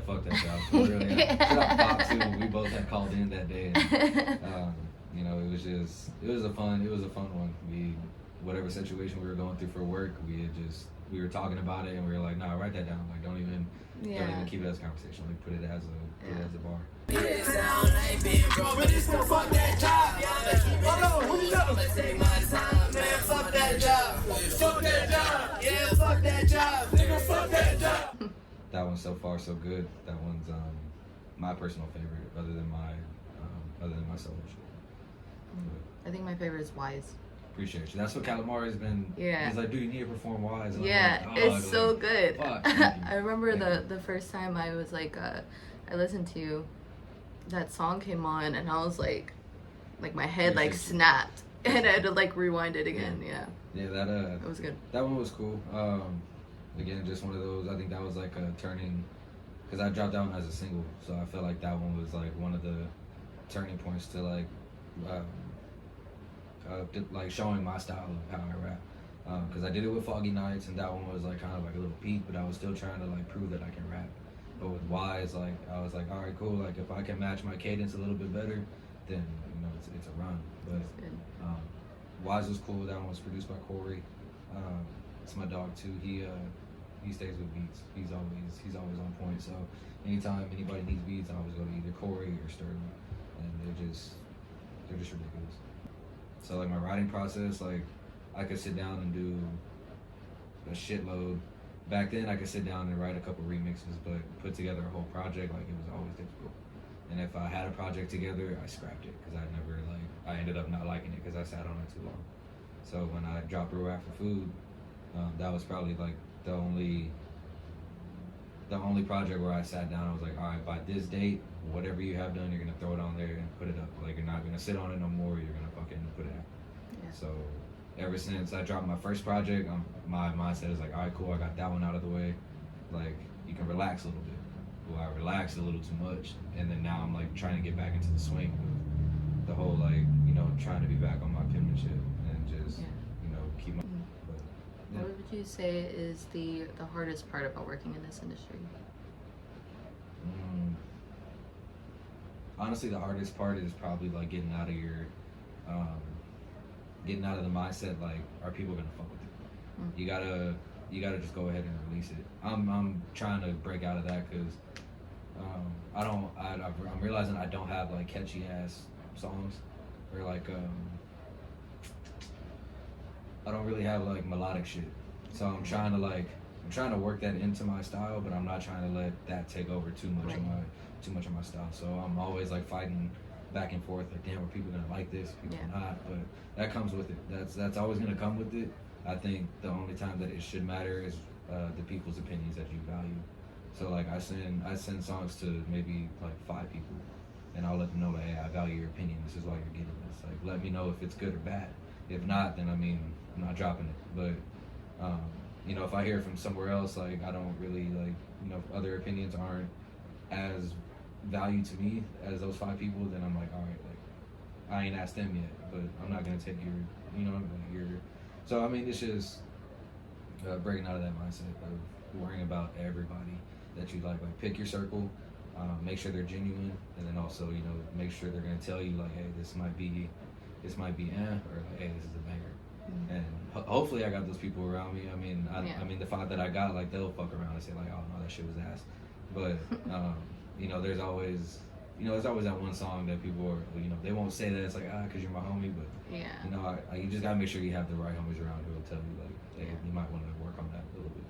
fuck that job. For real, yeah. Shout out Pop too. We both had called in that day. And, you know, it was a fun one. Whatever situation we were going through for work, we were talking about it, and we were like, nah, write that down. Like, don't even keep it as a conversation. Like, put it as a bar. Yeah, sound ain't being broke, but it's still fuck that job. Hold on, what you know? Let's take my time, man. Fuck that job. Fuck that job. Yeah, fuck that job. Nigga, fuck that job. That one's so far so good. That one's my personal favorite, other than my solo shit. I think my favorite is Wise. Appreciate you. That's what Calamari has been. Yeah. He's like, dude, you need to perform Wise. And yeah, I'm like, oh, it's so like, good. Fuck, I remember the first time I was like, I listened to that song came on, and I was like my head like snapped, and I had to like rewind it again. Yeah. Yeah, that it was good. That one was cool. Again, just one of those. I think that was like a turning, because I dropped that one as a single, so I feel like that one was like one of the turning points to like showing my style of how I rap. Because I did it with Foggy Nights, and that one was like kind of like a little peak, but I was still trying to like prove that I can rap. But with Wise, like I was like, all right, cool. Like if I can match my cadence a little bit better, then you know it's a run. But Wise was cool. That one was produced by Corey. It's my dog too. He stays with beats. He's always on point. So anytime anybody needs beats, I always go to either Corey or Sterling, and they're just ridiculous. So like my writing process, like I could sit down and do a shitload. Back then I could sit down and write a couple remixes, but put together a whole project, like it was always difficult. And if I had a project together, I scrapped it because I ended up not liking it because I sat on it too long. So when I dropped Real Rap for Food, that was probably like the only project where I sat down. I was like, all right, by this date, whatever you have done, you're gonna throw it on there and put it up. Like you're not gonna sit on it no more. You're gonna fucking put it out. Yeah. So ever since I dropped my first project, my mindset is like, all right, cool, I got that one out of the way. Like you can relax a little bit. Well, I relaxed a little too much, and then now I'm like trying to get back into the swing of the whole like trying to be back on my penmanship and just keep my. But, yeah. What would you say is the hardest part about working in this industry? Honestly, the hardest part is probably like getting out of the mindset like, are people gonna fuck with you? You gotta just go ahead and release it. I'm trying to break out of that because I'm realizing I don't have like catchy ass songs, or like I don't really have like melodic shit. So I'm trying to work that into my style, but I'm not trying to let that take over too much of my style. So I'm always like fighting back and forth, like, damn, are people gonna like this? People not, but that comes with it. That's always gonna come with it. I think the only time that it should matter is the people's opinions that you value. So like I send songs to maybe like 5 people, and I'll let them know that, hey, I value your opinion. This is why you're getting this. Like, let me know if it's good or bad. If not, then I'm not dropping it. But if I hear it from somewhere else, like I don't really like, other opinions aren't as value to me as those 5 people, then I'm like, all right, like I ain't asked them yet, but I'm not gonna take your. So it's just breaking out of that mindset of worrying about everybody that you like pick your circle, make sure they're genuine, and then also make sure they're gonna tell you like, hey, this might be or like, hey, this is a banger. And hopefully I got those people around me. The 5 that I got, like they'll fuck around and say like, oh no, that shit was ass. But there's always that one song that people are, they won't say that it's like because you're my homie, but you just gotta make sure you have the right homies around who will tell you like, hey, you might want to work on that a little bit.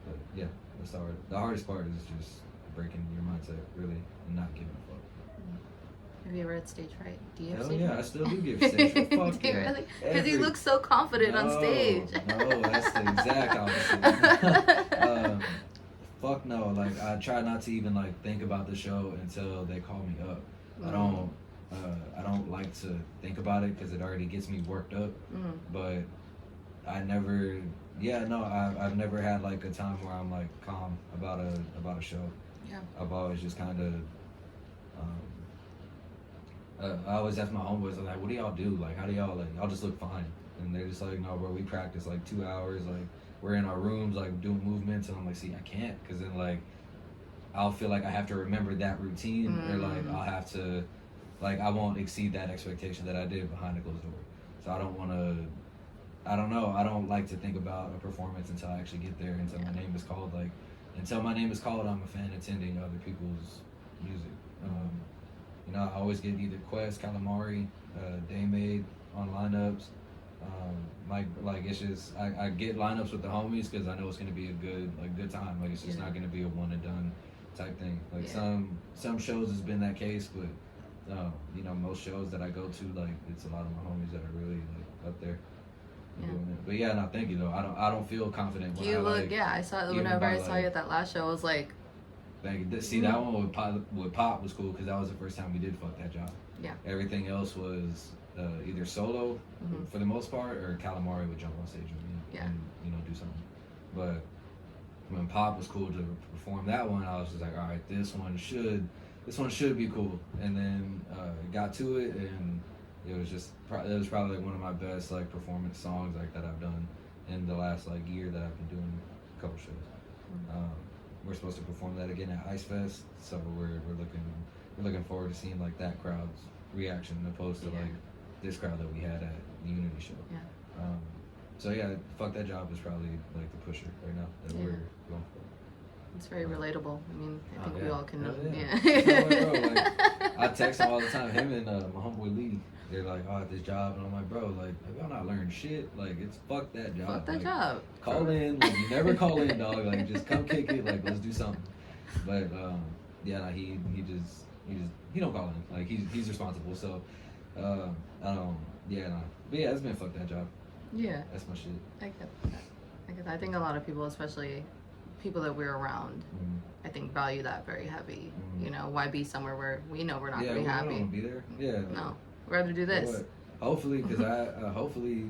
But yeah, that's the hardest part is just breaking your mindset really and not giving a fuck. Have you ever had stage fright? Do you have Hell stage yeah, fright? I still do give stage fright. Fuck do you yeah. really? Because he looks so confident on stage. No, that's the exact opposite. Fuck no. Like I try not to even like think about the show until they call me up. I don't like to think about it because it already gets me worked up. But I've never had like a time where I'm like calm about a show. Yeah. I've always just kind of. I always ask my homeboys, like, what do y'all do? Like, how do y'all, like, y'all just look fine. And they're just like, no, bro, we practice, like, 2 hours. Like, we're in our rooms, like, doing movements. And I'm like, see, I can't. Because then, like, I'll feel like I have to remember that routine, or like I'll have to, like I won't exceed that expectation that I did behind the closed door. So I don't want to. I don't know. I don't like to think about a performance until I actually get there, until my name is called. Like, until my name is called, I'm a fan attending other people's music. You know, I always get either Quest, Calamari, Daymade on lineups. Like it's just I get lineups with the homies because I know it's gonna be a good time. Like it's just not gonna be a one and done type thing. Like some shows has been that case, but you know, most shows that I go to, like it's a lot of my homies that are really like up there. Doing it. But yeah, no, thank you though. I don't feel confident when I saw it whenever I saw you at that last show. I was like, thank you. See, that one with Pop was cool because that was the first time we did Fuck That Job. Yeah. Everything else was either solo for the most part, or Calamari would jump on stage with me and you know do something. But when Pop was cool to perform that one, I was just like, all right, this one should be cool. And then got to it, and it was probably like one of my best like performance songs like that I've done in the last like year that I've been doing a couple shows. We're supposed to perform that again at Ice Fest, so we're looking forward to seeing like that crowd's reaction opposed to like this crowd that we had at the Unity show. Yeah. So yeah, Fuck That Job is probably like the pusher right now that we're going for. It's very relatable. I mean, I think we all can. I text him all the time. Him and my homeboy Lee. They're like, oh, at this job, and I'm like, bro, like, y'all not learning shit. Like, it's fuck that job. Fuck that like, job. Call in. Like, you never call in, dog. Like, just come kick it. Like, let's do something. But yeah, like, he don't call in. Like, he's responsible. So, yeah, no. But yeah, it's been fuck that job. Yeah. That's my shit. I get that. I think a lot of people, especially people that we're around, I think value that very heavy. You know, why be somewhere where we know we're not gonna be happy? Yeah, we don't be there. Yeah. No. Rather do this. But hopefully, because hopefully,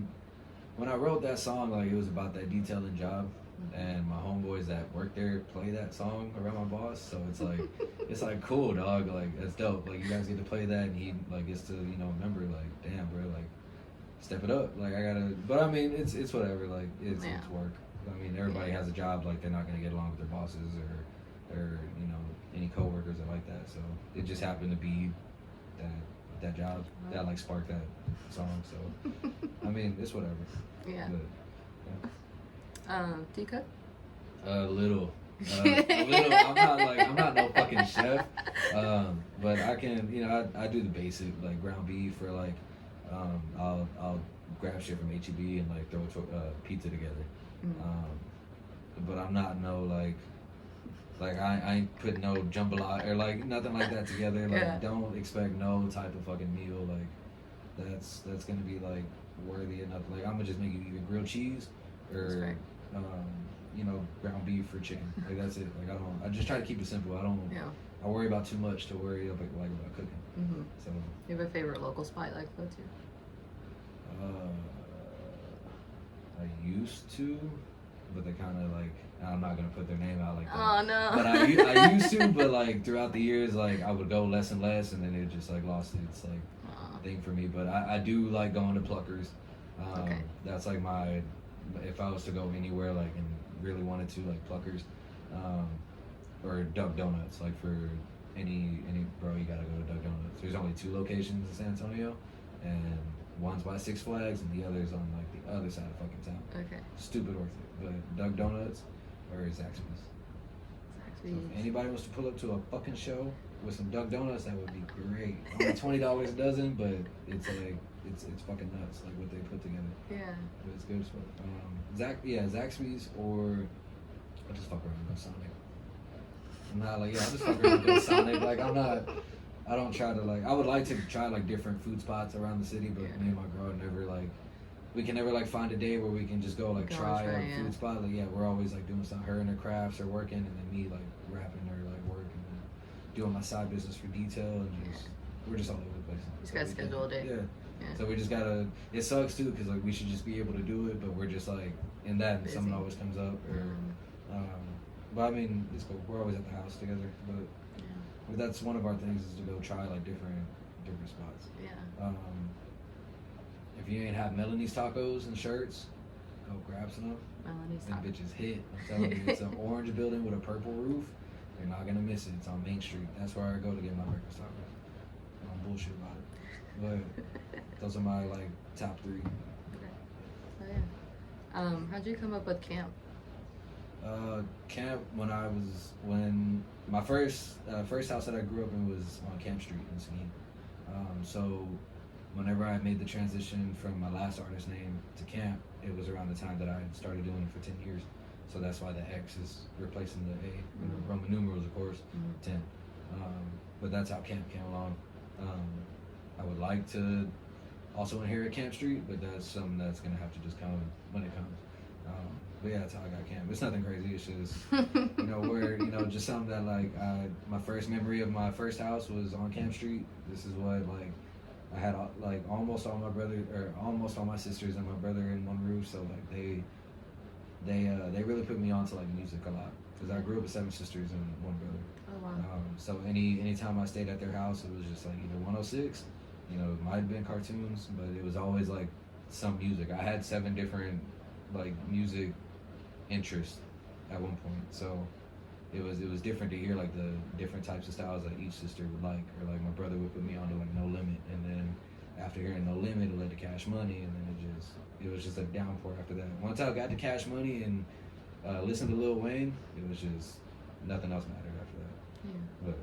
when I wrote that song, like it was about that detailing job, and my homeboys that work there play that song around my boss, so it's like cool, dog. Like that's dope. Like you guys get to play that, and he like gets to remember like, damn, bro, like step it up. Like I gotta, but I mean, it's whatever. Like it's work. I mean, everybody has a job. Like they're not gonna get along with their bosses or any coworkers or like that. So it just happened to be that job that like sparked that song. So I mean, it's whatever. Yeah. But, Tika? A little. I'm not no fucking chef. But I can, I do the basic like ground beef, or like I'll grab shit from HEB and like throw pizza together. But I'm not no like I ain't put no jambalaya or like nothing like that together. Like don't expect no type of fucking meal like that's gonna be like worthy enough. Like I'm gonna just make you either grilled cheese or ground beef or chicken. Like that's it. Like I just try to keep it simple. I worry about too much to worry about cooking. So you have a favorite local spot you like to go to? I used to, but they kind of like, I'm not gonna put their name out like that. Oh no. But I used to, but like throughout the years, like I would go less and less, and then it just like lost its like thing for me. But I do like going to Pluckers. That's like my, if I was to go anywhere like and really wanted to, like Pluckers, or Duck Donuts. Like for any bro, you gotta go to Duck Donuts. There's only 2 locations in San Antonio, and one's by Six Flags and the other's on like the other side of fucking town. Okay. Stupid worth it. But Duck Donuts or Zaxby's. So if anybody wants to pull up to a fucking show with some Duck Donuts, that would be great. Only $20 a dozen, but it's like it's fucking nuts like what they put together. Yeah. But it's good as fuck. Zaxby's, or I'll just fuck around and go Sonic. I'm not like I'll just fuck around and go Sonic. Like I don't try to like. I would like to try like different food spots around the city, but me and my girl we can never like find a day where we can just go like try a food spot. Like we're always like doing something. Her and her crafts are working, and then me like rapping or like working and doing my side business for detail, and we're just all over the place. You just gotta schedule a day. Yeah. So we just gotta. It sucks too because like we should just be able to do it, but we're just like in that, and something always comes up. Or, but I mean, it's cool. We're always at the house together, but that's one of our things is to go try like different spots. Yeah. If you ain't have Melanie's tacos and shirts, go grab some. Melanie's tacos. Them bitches hit. I'm telling you, it's an orange building with a purple roof, You're not gonna miss it. It's on Main Street. That's where I go to get my breakfast tacos. I don't bullshit about it. But those are my like top 3. Okay. So yeah. How'd you come up with camp? Camp when my first house that I grew up in was on Camp Street in Seguin. So whenever I made the transition from my last artist name to Camp, it was around the time that I started doing it for 10 years. So that's why the X is replacing the A, Roman numerals, of course, 10. But that's how Camp came along. I would like to also inherit Camp Street, but that's something that's gonna have to just come when it comes. But yeah, that's how I got Camp. It's nothing crazy. It's just just something that like my first memory of my first house was on Camp Street. This is what like I had like almost all my sisters and my brother in one roof. So like they really put me onto like music a lot because I grew up with 7 sisters and 1 brother. Oh wow. So anytime I stayed at their house, it was just like either 106, it might have been cartoons, but it was always like some music. I had 7 different like music interests at one point, so it was different to hear like the different types of styles that each sister would like, or like my brother would put me on to like No Limit, and then after hearing No Limit, it led to Cash Money, and then it was just a downpour after that. Once I got to Cash Money and listened to Lil Wayne, it was just nothing else mattered after that. Yeah. But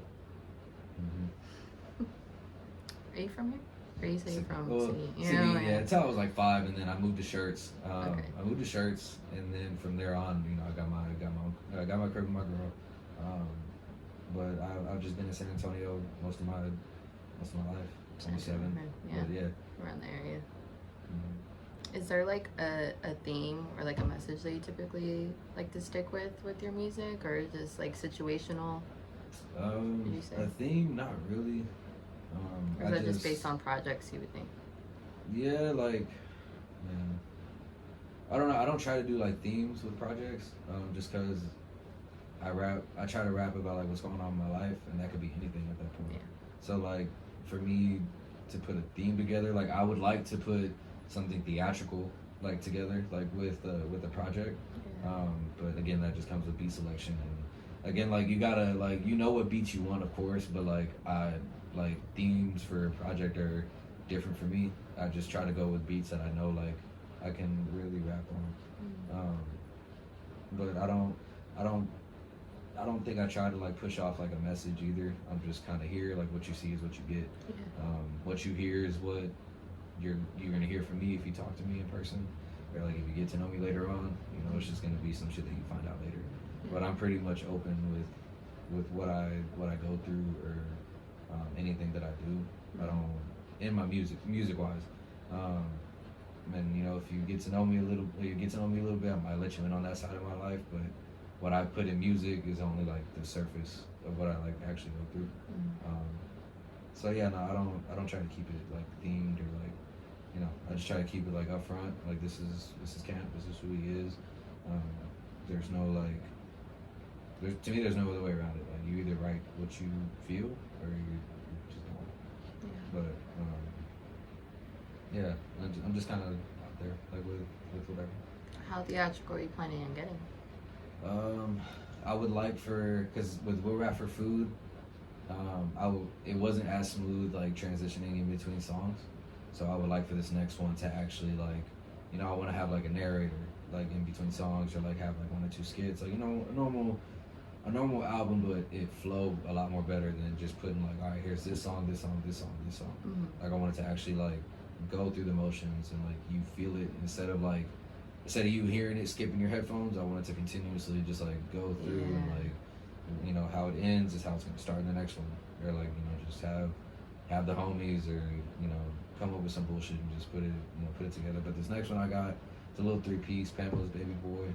Are you from here? Or you say you're from City? Yeah, until I was like 5, and then I moved to Shirts. Okay. I moved to Shirts, and then from there on, I got my crib with my girl. But I've just been in San Antonio most of my life. 27. Yeah. But yeah. Around the area. Is there like a theme or like a message that you typically like to stick with your music, or is this like situational? Would you say? A theme, not really. Or is that just based on projects you would think? Yeah, like, man, I don't know. I don't try to do like themes with projects, just because I try to rap about like what's going on in my life, and that could be anything at that point. Yeah. So like, for me to put a theme together, like I would like to put something theatrical like together, like with the project. Yeah. But again, that just comes with beat selection, and again, like you gotta like what beats you want, of course, but like themes for a project are different for me. I just try to go with beats that I know like I can really rap on. But I don't think I try to like push off like a message either. I'm just kind of here, like what you see is what you get. Yeah. What you hear is what you're gonna hear from me if you talk to me in person, or like if you get to know me later on. It's just gonna be some shit that you find out later. But I'm pretty much open with what I go through, or anything that I do. I don't, in my music wise. And if you get to know me a little bit, I might let you in on that side of my life. But what I put in music is only like the surface of what I like actually go through. So yeah, no, I don't try to keep it like themed, or like, I just try to keep it like upfront. Like this is Camp. This is who he is. There's no like. To me, there's no other way around it. Like you either write what you feel, or you just don't. Yeah. But yeah, I'm just kind of out there, like with whatever. How theatrical are you planning on getting? I would like because with We'll Rap for Food, it wasn't as smooth like transitioning in between songs. So I would like for this next one to actually like, I want to have like a narrator like in between songs, or like have like 1 or 2 skits, like a normal album, but it flowed a lot more better than just putting like, all right, here's this song, this song, this song, this song. Like I wanted to actually like go through the motions, and like you feel it instead of you hearing it, skipping your headphones. I wanted to continuously just like go through, and like, how it ends is how it's gonna start in the next one, or like, just have the homies, or come up with some bullshit and just put it together. But this next one I got, it's a little 3-piece, Pamela's Baby Boy.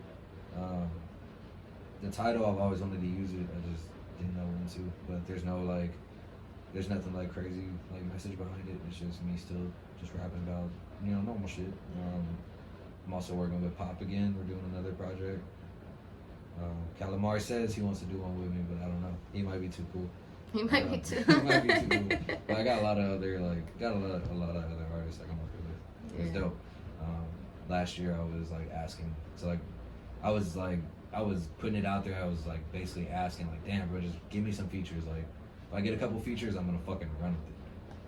The title, I've always wanted to use it, I just didn't know when to. But there's nothing like crazy like message behind it. It's just me still just rapping about normal shit. I'm also working with Pop again. We're doing another project. Calamari says he wants to do one with me, but I don't know. He might be too cool. He might be too. He might be too cool. But I got a lot of other other artists like I'm working with. It's dope. Last year I was like asking, so like I was like I was putting it out there. I was like basically asking like, damn, bro, just give me some features. Like, if I get a couple features, I'm gonna fucking run with it.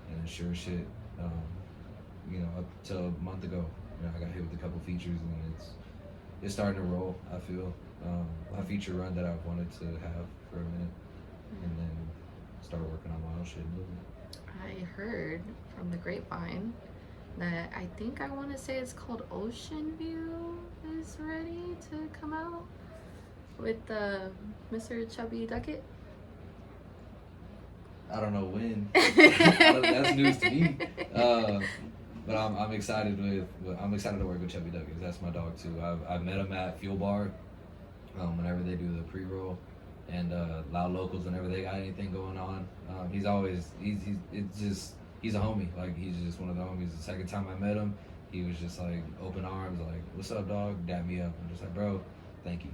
And then sure as shit, you know, up till a month ago, you know, I got hit with a couple features, and it's starting to roll. I feel a feature run that I've wanted to have for a minute, and then start working on my own shit. I heard from the grapevine that I think I want to say it's called Ocean View is ready to come out with Mr. Chubby Duckett. I don't know when. That's news to me. But I'm excited I'm excited to work with Chubby Duckett. That's my dog too. I've met him at Fuel Bar whenever they do the pre-roll, and Loud Locals whenever they got anything going on. He's always he's a homie. Like, he's just one of the homies. The second time I met him, he was just like open arms, like, "What's up, dog?" Dap me up. I'm just like, "Bro, thank you."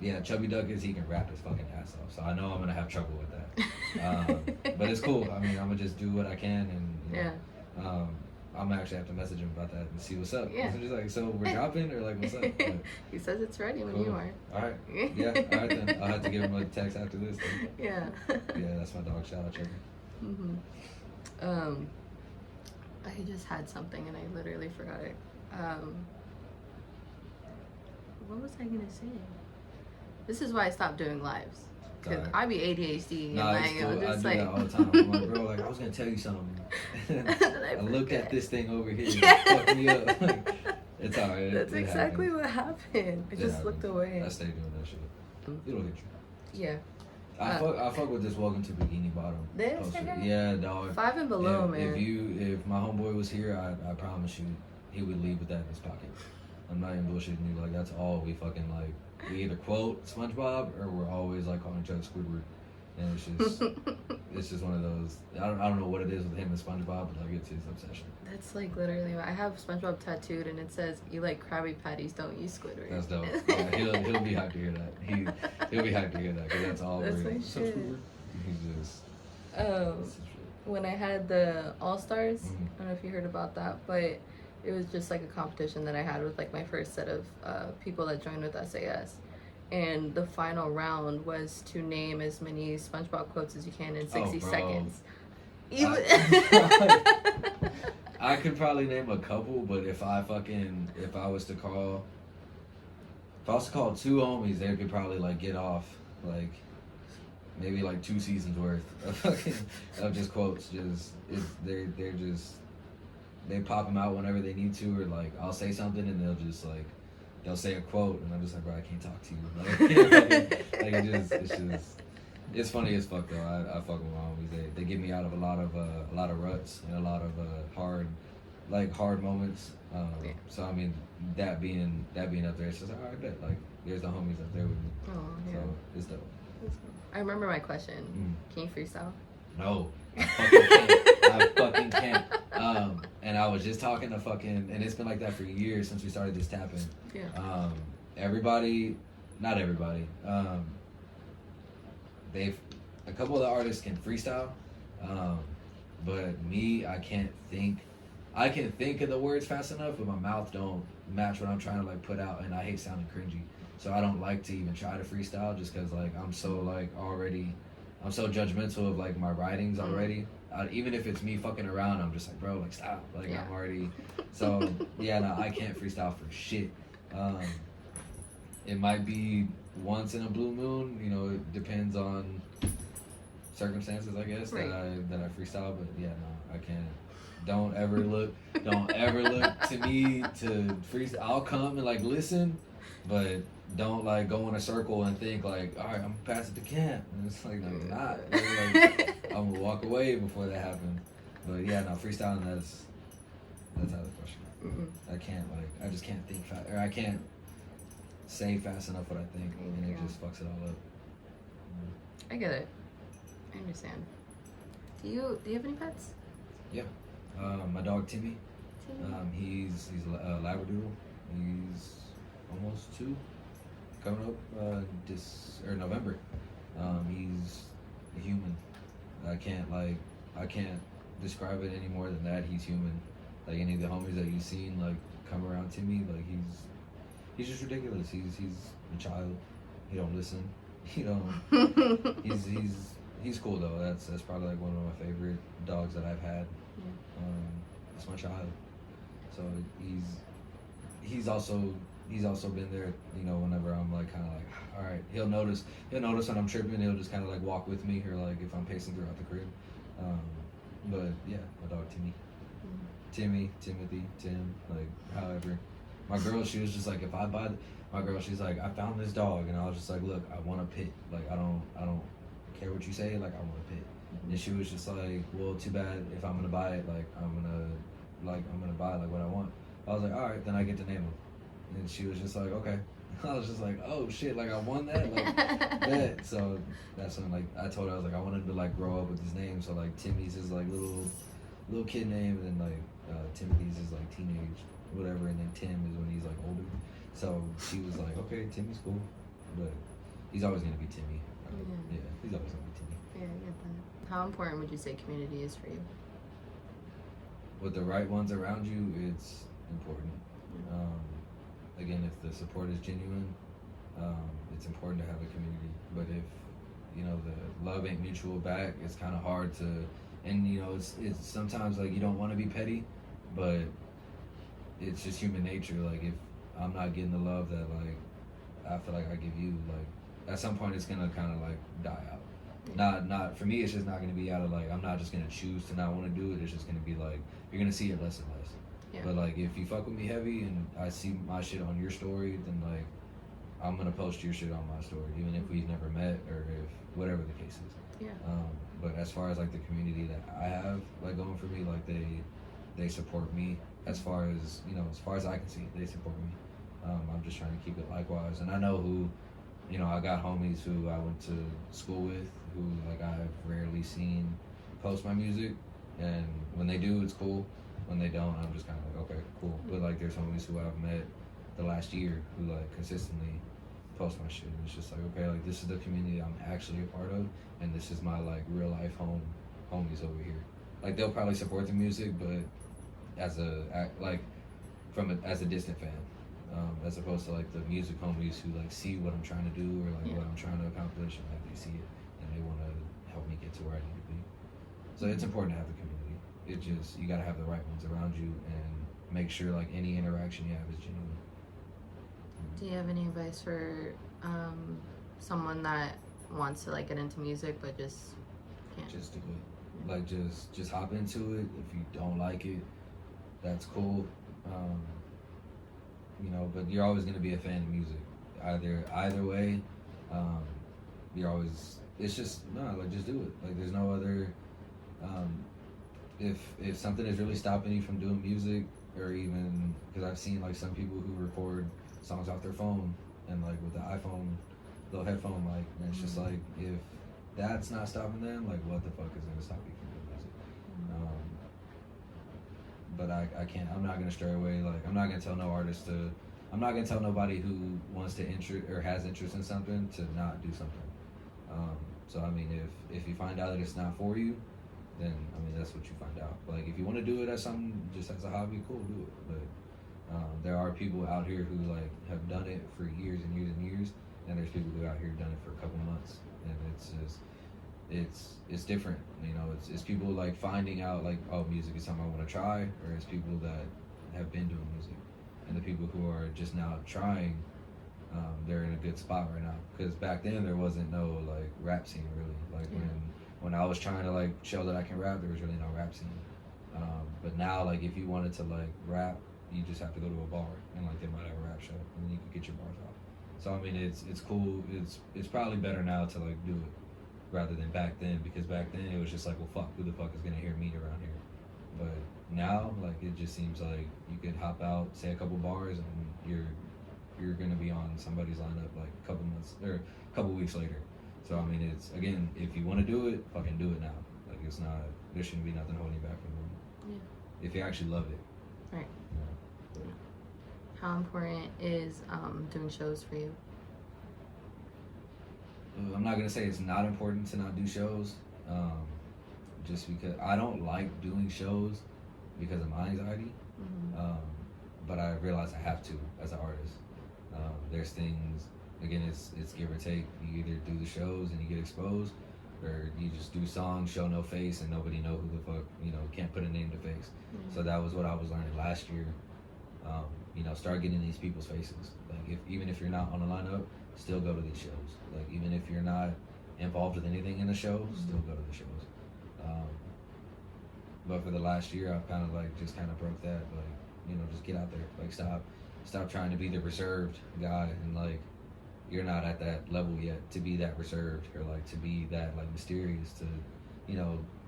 Yeah, Chubby Duckett, he can rap his fucking ass off. So I know I'm gonna have trouble with that. But it's cool. I mean, I'm gonna just do what I can, and you know, I'm gonna actually have to message him about that and see what's up. Yeah. So just like, so we're dropping, or like, what's up? But, he says it's ready when cool. you are. All right. Yeah. All right then. I'll have to give him a text after this. Then. Yeah. Yeah, that's my dog. Shout out, Chubby. I just had something and I literally forgot it. What was I gonna say? This is why I stopped doing lives. Cause Right. I be ADHD and Nah, like, it's cool. I'm I just do like, that all the time. I'm like, bro, like, I was gonna tell you something. I looked at this thing over here. Yeah. It fucked me up. Like, it's alright. That's it exactly happens. what happened. I It just looked happens. away. I stay doing that shit. It'll hit you. Yeah. I fuck with this Welcome to Bikini Bottom This poster. guy? Yeah, dog. 5 and below, man. If my homeboy was here, I promise you, he would leave with that in his pocket. I'm not even bullshitting you. Like, that's all we fucking like. We either quote SpongeBob or we're always like calling each other Squidward, and it's just one of those. I don't know what it is with him and SpongeBob, but like, it's his obsession. That's like literally. I have SpongeBob tattooed, and it says, "You like Krabby Patties, don't you, Squidward?" That's dope. Yeah, he'll be hyped to hear that. He'll be hyped to hear that, because that's all. That's we're my so shit. Squidward. He's just. When I had the All Stars, Mhm. I don't know if you heard about that, but it was just like a competition that I had with like my first set of people that joined with SAS. And the final round was to name as many SpongeBob quotes as you can in 60 bro. seconds. I could probably name a couple, but if I was to call two homies, they could probably like get off like maybe like 2 seasons worth of just quotes. They pop them out whenever they need to, or like I'll say something and they'll say a quote, and I'm just like, bro, I can't talk to you. It's funny as fuck though. I fuck with my homies. They get me out of a lot of ruts and a lot of hard moments. So I mean, that being up there, it's just like, all right, bet. Like, there's the homies up there with me. Oh, yeah. So it's dope. I remember my question. Can you freestyle? No, I fucking can't. And I was just talking to and it's been like that for years since we started this tapping. Yeah. Not everybody. A couple of the artists can freestyle, but me, I can't think. I can think of the words fast enough, but my mouth don't match what I'm trying to like put out, and I hate sounding cringy. So I don't like to even try to freestyle, just because like I'm so judgmental of like my writings already. Even if it's me fucking around, I'm just like, bro, like, stop. Like, yeah. I'm already. So yeah, no, I can't freestyle for shit. It might be once in a blue moon. You know, it depends on circumstances, I guess, right. that I freestyle. But yeah, no, I can't. Don't ever look to me to freestyle. I'll come and like listen, but don't like go in a circle and think like, all right, I'm gonna pass it to Camp. And it's like, no, I'm not. Like, I'm gonna walk away before that happens. But yeah, no, freestyling, that's out of the question. I just can't think fast, or I can't say fast enough what I think, and it just fucks it all up. I get it. I understand. Do you have any pets? Yeah. My dog Timmy. He's a Labradoodle. He's almost 2, coming up November. He's a human. I can't describe it any more than that. He's human. Like any of the homies that you've seen like come around Timmy, like he's just ridiculous. He's a child. He don't listen. He don't. He's cool though. That's probably like one of my favorite dogs that I've had. Yeah. It's my child. So he's also been there. You know, whenever I'm like kind of like, all right, he'll notice when I'm tripping. He'll just kind of like walk with me, or like if I'm pacing throughout the crib. But yeah, my dog Timmy. Timmy, Timothy, Tim, like however. My girl, she was just like, if I buy, my girl, she's like, I found this dog, and I was just like, look, I want a pit. Like I don't care what you say. Like I want a pit. And she was just like, well, too bad if I'm gonna buy it. Like I'm gonna buy like what I want. I was like, all right, then I get to name him. And she was just like, okay. I was just like, oh shit, like I won that, like that. So that's when like I told her, I was like, I wanted to like grow up with his name. So like Timmy's is like little kid name, and then like Timothy's is like teenage, whatever, and then Tim is when he's like older. So she was like, okay, Timmy's cool, but he's always gonna be Timmy. Yeah, he's always gonna be Timmy. Yeah, I get that. How important would you say community is for you? With the right ones around you, it's important. Again, if the support is genuine, it's important to have a community. But if the love ain't mutual back, it's kind of hard to. And it's sometimes like you don't want to be petty, but it's just human nature. Like if I'm not getting the love that like I feel like I give you, like at some point it's gonna kind of like die out. Not for me. It's just not gonna be out of like I'm not just gonna choose to not want to do it. It's just gonna be like you're gonna see it less and less. Yeah. But like if you fuck with me heavy and I see my shit on your story, then like I'm gonna post your shit on my story, even if we've never met or if whatever the case is. Yeah. But as far as like the community that I have like going for me, like they support me as far as as far as I can see, they support me. I'm just trying to keep it likewise, and I know who, I got homies who I went to school with who like I've rarely seen post my music, and when they do, it's cool. When they don't, I'm just kind of like, okay, cool. But like there's homies who I've met the last year who like consistently post my shit, and it's just like, okay, like this is the community I'm actually a part of, and this is my like real life homies over here. Like they'll probably support the music, but as a distant fan, as opposed to like the music homies who like see what I'm trying to do or like what I'm trying to accomplish, and like they see it and they want to help me get to where I need to be. So it's important to have the community. It just you gotta have the right ones around you and make sure like any interaction you have is genuine. Do you have any advice for someone that wants to like get into music but just can't? Just do it. Like just hop into it. If you don't like it, that's cool. But you're always gonna be a fan of music. Either way, you're always. It's just just do it. Like there's no other. If something is really stopping you from doing music, or even because I've seen like some people who record songs off their phone and like with the iPhone little headphone mic, and it's just like if that's not stopping them, like what the fuck is gonna stop you from doing music? But I can't. I'm not gonna stray away. Like I'm not gonna tell no artist to. I'm not gonna tell nobody who wants to has interest in something to not do something. So I mean, if you find out that it's not for you, then I mean that's what you find out. Like if you want to do it as something just as a hobby, cool, do it. But there are people out here who like have done it for years and years and years, and there's people who out here done it for a couple months, and it's just it's different. It's people like finding out like, oh, music is something I want to try, or it's people that have been doing music, and the people who are just now trying, they're in a good spot right now. Because back then there wasn't no like rap scene really. Like when I was trying to like show that I can rap, there was really no rap scene. But now like if you wanted to like rap, you just have to go to a bar and like they might have a rap show, and then you can get your bars off. So I mean it's cool. It's probably better now to like do it rather than back then, because back then it was just like, well fuck, who the fuck is gonna hear me around here? But now like it just seems like you could hop out, say a couple bars, and you're gonna be on somebody's lineup like a couple months or a couple weeks later. So I mean it's again, if you want to do it, fucking do it now. Like it's not, there shouldn't be nothing holding you back from it. Yeah. If you actually love it. Right. How important is doing shows for you? I'm not gonna say it's not important to not do shows, just because I don't like doing shows because of my anxiety. But I realize I have to as an artist. There's things again, it's give or take. You either do the shows and you get exposed, or you just do songs, show no face, and nobody know who the fuck, can't put a name to face. So that was what I was learning last year. Start getting these people's faces. Like, even if you're not on the lineup, still go to these shows. Like, even if you're not involved with anything in the show, still go to the shows. But for the last year, I've kind of broke that. Like, just get out there. Like, stop trying to be the reserved guy, and like, you're not at that level yet to be that reserved, or like to be that like mysterious to,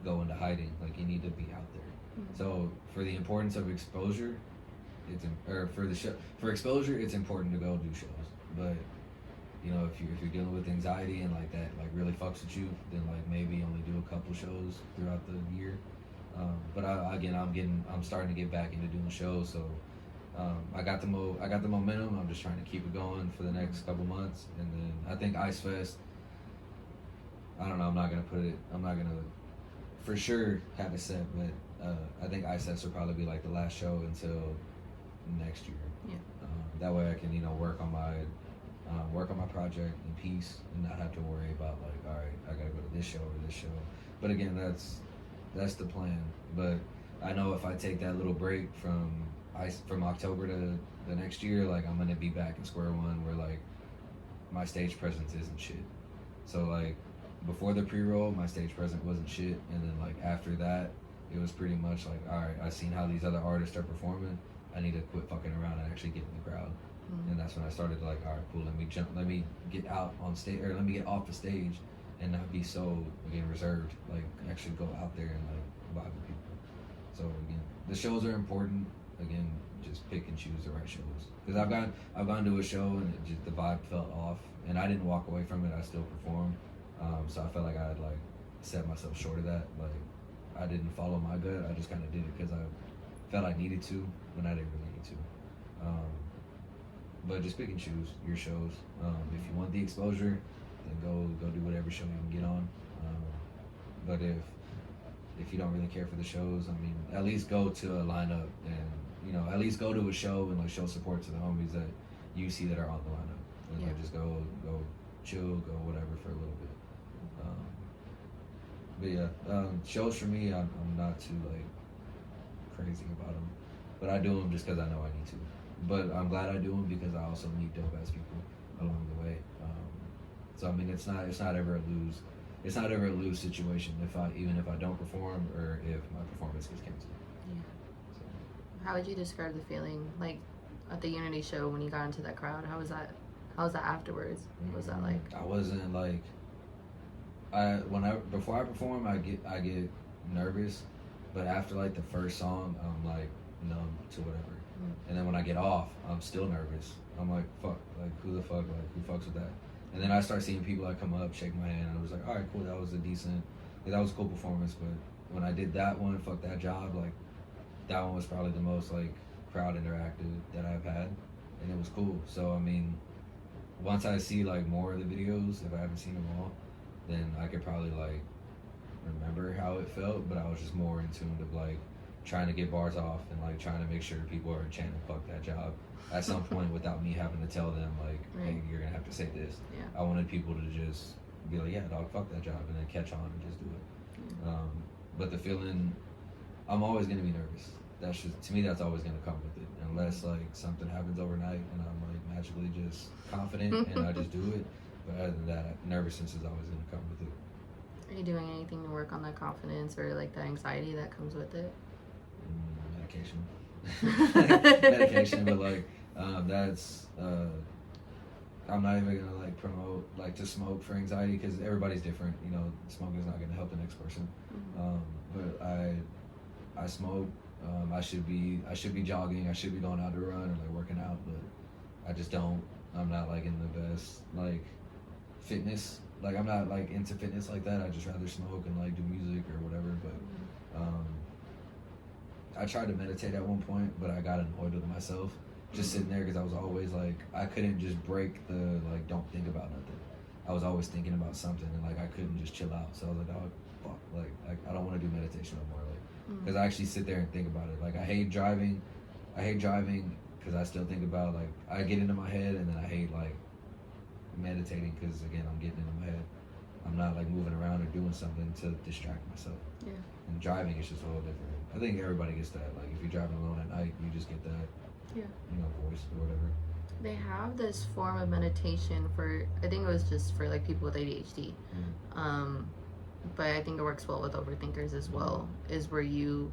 go into hiding. Like, you need to be out there. So for the importance of exposure, for exposure, it's important to go do shows. But if you're dealing with anxiety and like that, like really fucks with you, then like maybe only do a couple shows throughout the year. But I'm starting to get back into doing shows, so I got the momentum. I'm just trying to keep it going for the next couple months, and then I think Ice Fest. I don't know. I'm not gonna for sure have it set, but I think Ice Fest will probably be like the last show until next year. Yeah. That way I can work on my project in peace and not have to worry about like, all right, I gotta go to this show or this show. But again, that's the plan. But I know if I take that little break from October to the next year, like, I'm gonna be back in square one where like my stage presence isn't shit. So like before the pre-roll, my stage presence wasn't shit, and then like after that, it was pretty much like, all right, I've seen how these other artists are performing. I need to quit fucking around and actually get in the crowd. And that's when I started to like, all right, cool, let me get out on stage, or let me get off the stage and not be so, again, reserved. Like, actually go out there and like vibe with people. So again, the shows are important. Again, just pick and choose the right shows. Because I've gone to a show and the vibe felt off, and I didn't walk away from it. I still performed. So I felt like I had like set myself short of that. Like, I didn't follow my gut. I just kind of did it because I felt I needed to when I didn't really need to. But just pick and choose your shows. If you want the exposure, then go do whatever show you can get on. But if you don't really care for the shows, I mean, at least go to a lineup and at least go to a show and like show support to the homies that you see that are on the lineup, and like just go chill, go whatever for a little bit. But yeah, shows for me, I'm not too like crazy about them, but I do them just because I know I need to. But I'm glad I do them because I also meet dope ass people along the way. So I mean, it's not ever a lose situation even if I don't perform or if my performance gets canceled. Yeah. So. How would you describe the feeling like at the Unity show when you got into that crowd? How was that afterwards? What was that like? I wasn't like before I perform, I get nervous, but after like the first song, I'm like numb to whatever. And then when I get off, I'm still nervous. I'm like, fuck, like who the fuck, like who fucks with that? And then I start seeing people like come up, shake my hand, and I was like, all right, cool, that was a cool performance. But when I did that one, fuck that job, like that one was probably the most like crowd interactive that I've had, and it was cool. So I mean, once I see like more of the videos, if I haven't seen them all, then I could probably like remember how it felt. But I was just more in tune of like trying to get bars off and like trying to make sure people are chanting fuck that job at some point without me having to tell them like, hey, you're gonna have to say this. Yeah. I wanted people to just be like, yeah, dog, fuck that job, and then catch on and just do it. But the feeling, I'm always gonna be nervous. That's just, to me, that's always gonna come with it, unless like something happens overnight and I'm like magically just confident and I just do it. But other than that, nervousness is always gonna come with it. Are you doing anything to work on that confidence or like the anxiety that comes with it? Medication, but like that's I'm not even gonna like promote like to smoke for anxiety because everybody's different. Smoking is not gonna help the next person. But I smoke. I should be jogging. I should be going out to run or like working out, but I just don't. I'm not like in the best like fitness. Like I'm not like into fitness like that. I just rather smoke and like do music or whatever. But I tried to meditate at one point, but I got annoyed with myself just sitting there because I was always like, I couldn't just break the like don't think about nothing. I was always thinking about something and like I couldn't just chill out. So I was like, oh fuck, like I don't want to do meditation no more, like because I actually sit there and think about it. Like I hate driving because I still think about like I get into my head and then I hate like meditating because again I'm getting into my head. I'm not like moving around or doing something to distract myself. Yeah. And driving is just a little different. I think everybody gets that. Like if you're driving alone at night, you just get that. Yeah. You know, voice or whatever. They have this form of meditation for, I think it was just for like people with ADHD. But I think it works well with overthinkers as well, is where you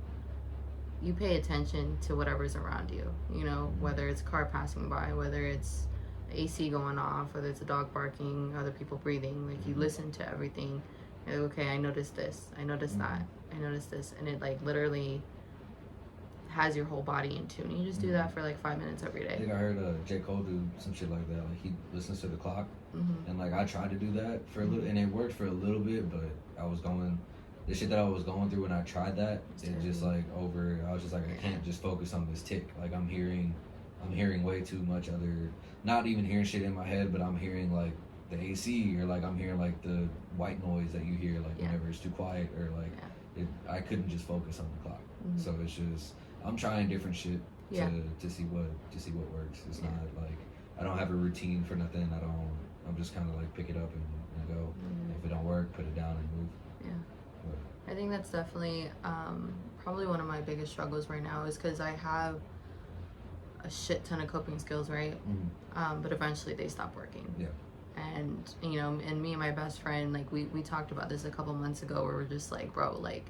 pay attention to whatever's around you, you know, whether it's a car passing by, whether it's AC going off, whether it's a dog barking, other people breathing, like you listen to everything. You're like, okay, I noticed this, I noticed that, I noticed this, and it like literally has your whole body in tune. You just do that for like 5 minutes every day. I think I heard J. Cole do some shit like that. Like he listens to the clock, and like I tried to do that for a little, and it worked for a little bit. But the shit that I was going through when I tried that, it just like I was just like I can't just focus on this tick. Like I'm hearing way too much other, not even hearing shit in my head, but I'm hearing like the AC or like I'm hearing like the white noise that you hear like whenever it's too quiet or like I couldn't just focus on the clock. So it's just. I'm trying different shit to see what works. It's not like I don't have a routine for nothing. I'm just kind of like pick it up and go. If it don't work, put it down and move. Yeah. But I think that's definitely probably one of my biggest struggles right now is because I have a shit ton of coping skills, right? But eventually they stop working. Yeah. And you know, and me and my best friend, like we talked about this a couple months ago, where we're just like, bro, like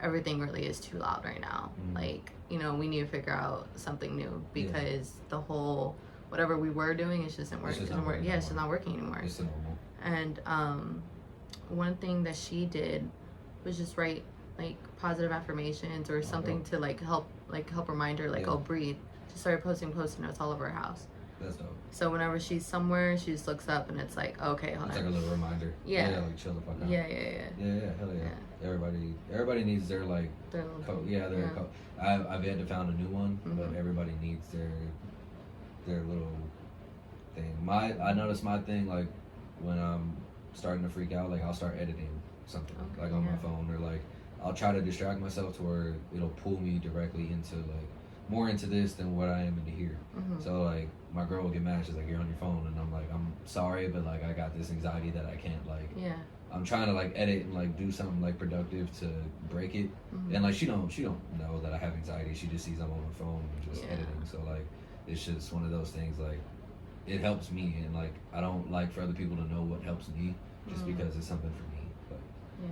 everything really is too loud right now. Like, you know, we need to figure out something new because the whole whatever we were doing is just not working. Yeah, it's just not working anymore. It's normal. And one thing that she did was just write like positive affirmations or something to like help remind her like, oh, breathe. She started posting post-it notes all over her house. That's dope. So whenever she's somewhere, she just looks up and it's like, okay, hold on. It's like a little reminder. Yeah, like chill the fuck out. Yeah, hell yeah. Everybody needs their like their code. Yeah, their code. I've yet to found a new one, but everybody needs their little thing. I noticed my thing like when I'm starting to freak out, like I'll start editing something like on my phone or like I'll try to distract myself to where it'll pull me directly into like more into this than what I am into here. So like my girl will get mad. She's like, "You're on your phone," and I'm like, "I'm sorry, but like I got this anxiety that I can't like." Yeah. I'm trying to like edit and like do something like productive to break it, and like she don't know that I have anxiety. She just sees I'm on my phone and just editing. So like it's just one of those things. Like it helps me, and like I don't like for other people to know what helps me just because it's something for me. But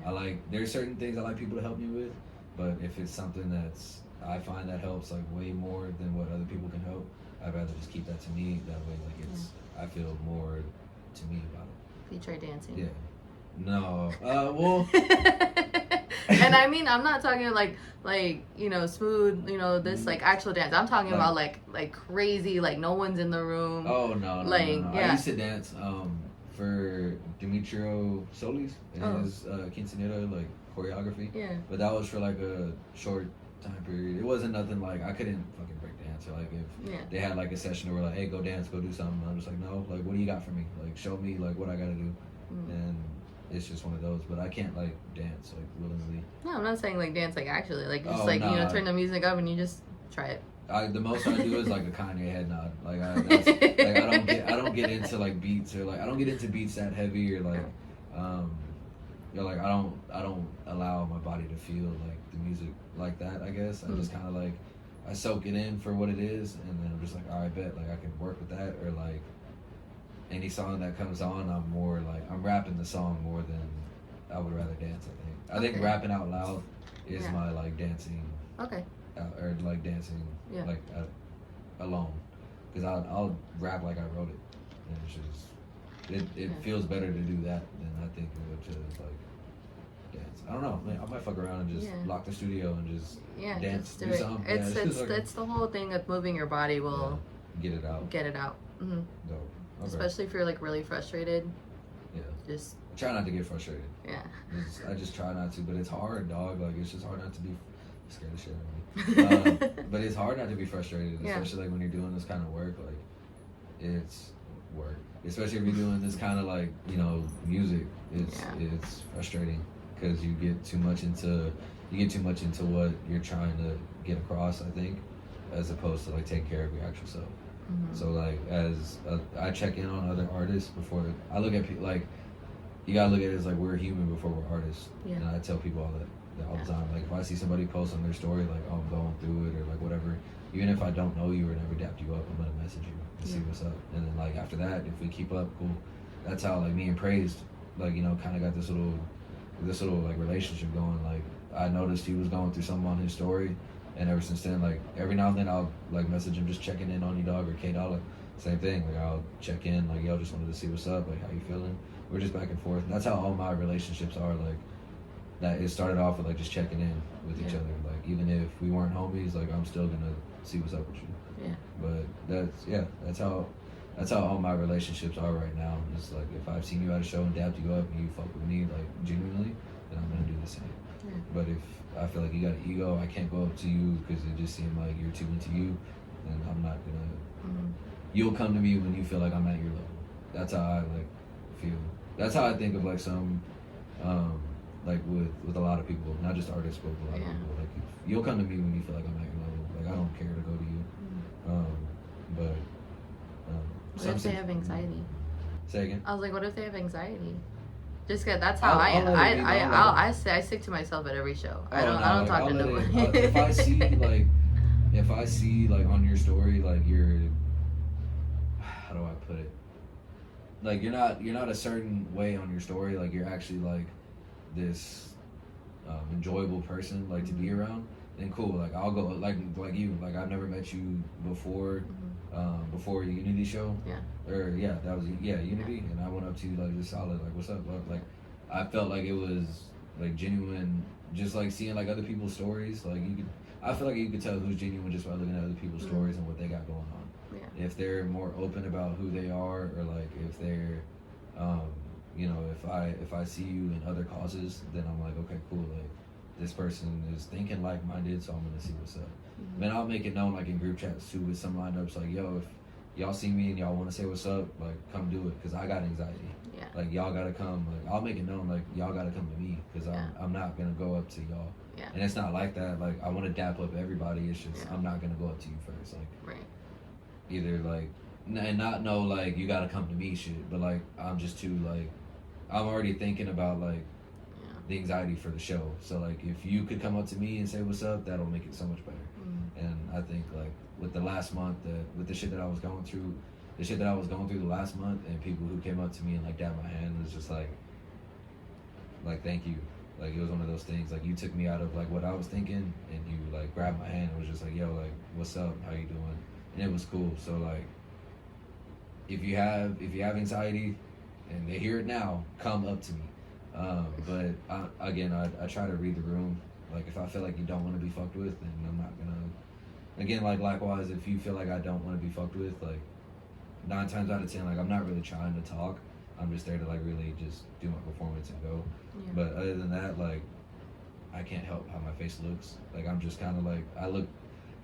I like there's certain things I like people to help me with, but if it's something that's I find that helps like way more than what other people can help, I'd rather just keep that to me. That way, like it's I feel more to me about it. You try dancing? Yeah. No. Well. And I mean, I'm not talking like you know smooth, you know this like actual dance. I'm talking about like crazy, like no one's in the room. Oh no. Yeah. I used to dance for Demetrio Solis and his quinceañera like choreography. Yeah. But that was for like a short time period. It wasn't nothing like I couldn't fucking break dance or like if they had like a session where like, hey, go dance, go do something. I'm just like, no, like what do you got for me? Like show me like what I gotta do. And it's just one of those, but I can't like dance like willingly. No, I'm not saying like dance like actually like just you know turn the music up and you just try it. The most I do is like a Kanye head nod. Like I don't get into like beats or like I don't get into beats that heavy or like you know, like I don't allow my body to feel like the music like that. I guess I just kind of like I soak it in for what it is, and then I'm just like, all right, bet like I can work with that or like. Any song that comes on, I'm more like I'm rapping the song more than I would rather dance. I think rapping out loud is my like dancing. Okay. Or like dancing like alone, because I'll rap like I wrote it, and it's just it feels better to do that than I think it would to like dance. I don't know. Man, I might fuck around and just lock the studio and just dance. Just do something. It's the whole thing of moving your body will get it out. Mm-hmm. Dope. Okay. Especially if you're like really frustrated. Yeah. Just try not to get frustrated. Yeah. I just try not to, but it's hard, dog. Like it's just hard not to be scared of shit out of me. But it's hard not to be frustrated, especially like when you're doing this kind of work. Like it's work, especially if you're doing this kind of like you know music. It's frustrating because you get too much into what you're trying to get across. I think, as opposed to like take care of your actual self. So like I check in on other artists before I look at people. Like you gotta look at it as like we're human before we're artists. Yeah. And I tell people all the time. Like if I see somebody post on their story like, oh, I'm going through it or like whatever, even if I don't know you or never dapped you up, I'm gonna message you and see what's up. And then like after that, if we keep up, cool. That's how like me and Praised, like, you know, kind of got this little like relationship going. Like I noticed he was going through something on his story, and ever since then, like every now and then I'll like message him, just checking in on you, dog, or K Dollar. Same thing. Like I'll check in, like, yo, just wanted to see what's up, like how you feeling. We're just back and forth. That's how all my relationships are. Like that it started off with like just checking in with each other. Like even if we weren't homies, like I'm still gonna see what's up with you. Yeah. But that's how all my relationships are right now. It's like if I've seen you at a show and dapped you up and you fuck with me like genuinely, then I'm gonna do the same. Yeah. But if I feel like you got an ego, I can't go up to you because it just seemed like you're too into you, then I'm not gonna. You'll come to me when you feel like I'm at your level. That's how I like feel. That's how I think of like some, like with a lot of people, not just artists, but with a lot of people. Like you'll come to me when you feel like I'm at your level. Like I don't care to go to you. But what if they have anxiety? Say again. I was like, what if they have anxiety? Just cause that's how I stick to myself at every show. I don't talk to nobody. If I see like on your story like you're, how do I put it? Like you're not a certain way on your story. Like you're actually like this enjoyable person like to be around. Then cool. Like I'll go like you. Like I've never met you before. Before the Unity show. That was Unity, and I went up to you like just solid, like what's up, bro? Like I felt like it was like genuine, just like seeing like other people's stories. Like I feel like you could tell who's genuine just by looking at other people's stories and what they got going on. Yeah. If they're more open about who they are, or like if they're, you know, if I see you in other causes, then I'm like, okay, cool, like this person is thinking like-minded, so I'm gonna see what's up. Then I'll make it known like in group chats too with some lineups like, yo, if y'all see me and y'all want to say what's up, like come do it, because I got anxiety. Like y'all gotta come. Like I'll make it known like y'all gotta come to me, because I'm not gonna go up to y'all. And it's not like that. Like I want to dap up everybody. It's just I'm not gonna go up to you first. Like either like and not know like you gotta come to me shit, but like I'm just too like I'm already thinking about like the anxiety for the show. So like if you could come up to me and say what's up, that'll make it so much better. And I think like with the last month, with the shit that I was going through, the last month, and people who came up to me and like dabbed my hand, was just like thank you. Like it was one of those things, like you took me out of like what I was thinking, and you like grabbed my hand and was just like, yo, like what's up, how you doing? And it was cool. So like if you have anxiety and they hear it now, come up to me. But I try to read the room. Like if I feel like you don't want to be fucked with, then I'm not gonna. Again, like likewise, if you feel like I don't want to be fucked with, like 9 times out of 10, like I'm not really trying to talk. I'm just there to like really just do my performance and go. But other than that, like I can't help how my face looks. Like I'm just kind of like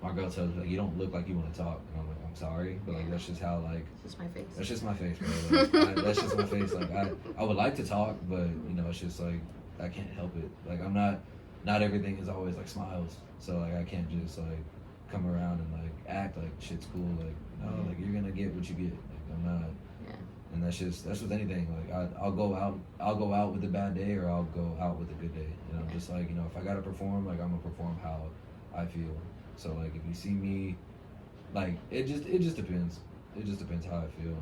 my girl tells me like, you don't look like you want to talk, and I'm like, I'm sorry, but like that's just how like it's just my face. That's just my face, bro. Like, that's just my face. Like I would like to talk, but you know it's just like I can't help it. Like I'm not everything is always like smiles, so like I can't just like come around and like act like shit's cool. Like no, like you're gonna get what you get. Like I'm not. And that's with anything. Like I'll go out with a bad day, or I'll go out with a good day. And I'm just like, you know, if I gotta perform, like I'm gonna perform how I feel. So like if you see me, like it just depends. It just depends how I feel.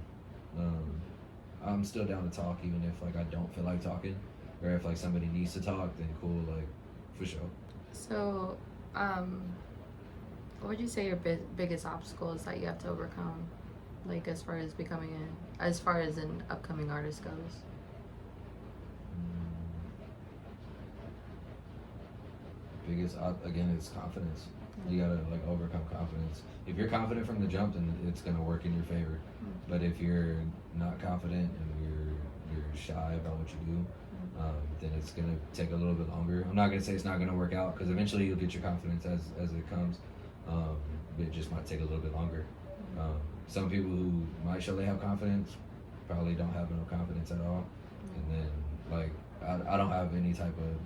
I'm still down to talk even if like I don't feel like talking, or if like somebody needs to talk, then cool, like for sure. So, what would you say your biggest obstacles that you have to overcome, like as far as an upcoming artist goes? Biggest again, it's confidence. You gotta like overcome confidence. If you're confident from the jump, then it's gonna work in your favor. But if you're not confident and you're shy about what you do, then it's gonna take a little bit longer. I'm not gonna say it's not gonna work out, because eventually you'll get your confidence as it comes. It just might take a little bit longer. Some people who might show they have confidence probably don't have no confidence at all. And then like I don't have any type of,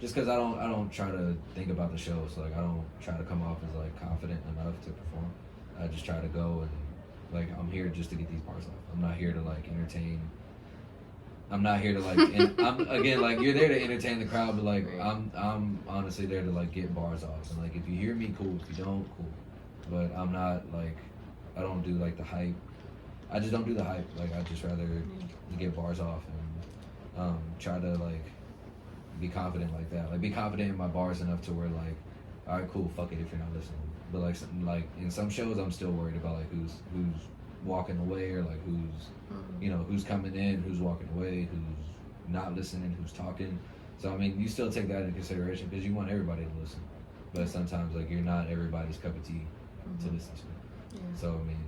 just because I don't try to think about the show, so like I don't try to come off as like confident enough to perform. I just try to go and Like I'm here just to get these bars off. I'm not here to like entertain. I'm not here to like. I'm again like you're there to entertain the crowd, but like I'm honestly there to like get bars off. And like if you hear me, cool. If you don't, cool. But I'm not like I don't do like the hype. I just don't do the hype. Like I just rather get bars off and try to like be confident like that. Like be confident in my bars enough to where like, all right, cool, fuck it if you're not listening. But like in some shows, I'm still worried about like who's walking away or like who's coming in, who's walking away, who's not listening, who's talking. So I mean, you still take that into consideration because you want everybody to listen. But sometimes like you're not everybody's cup of tea to listen to. Yeah. So I mean,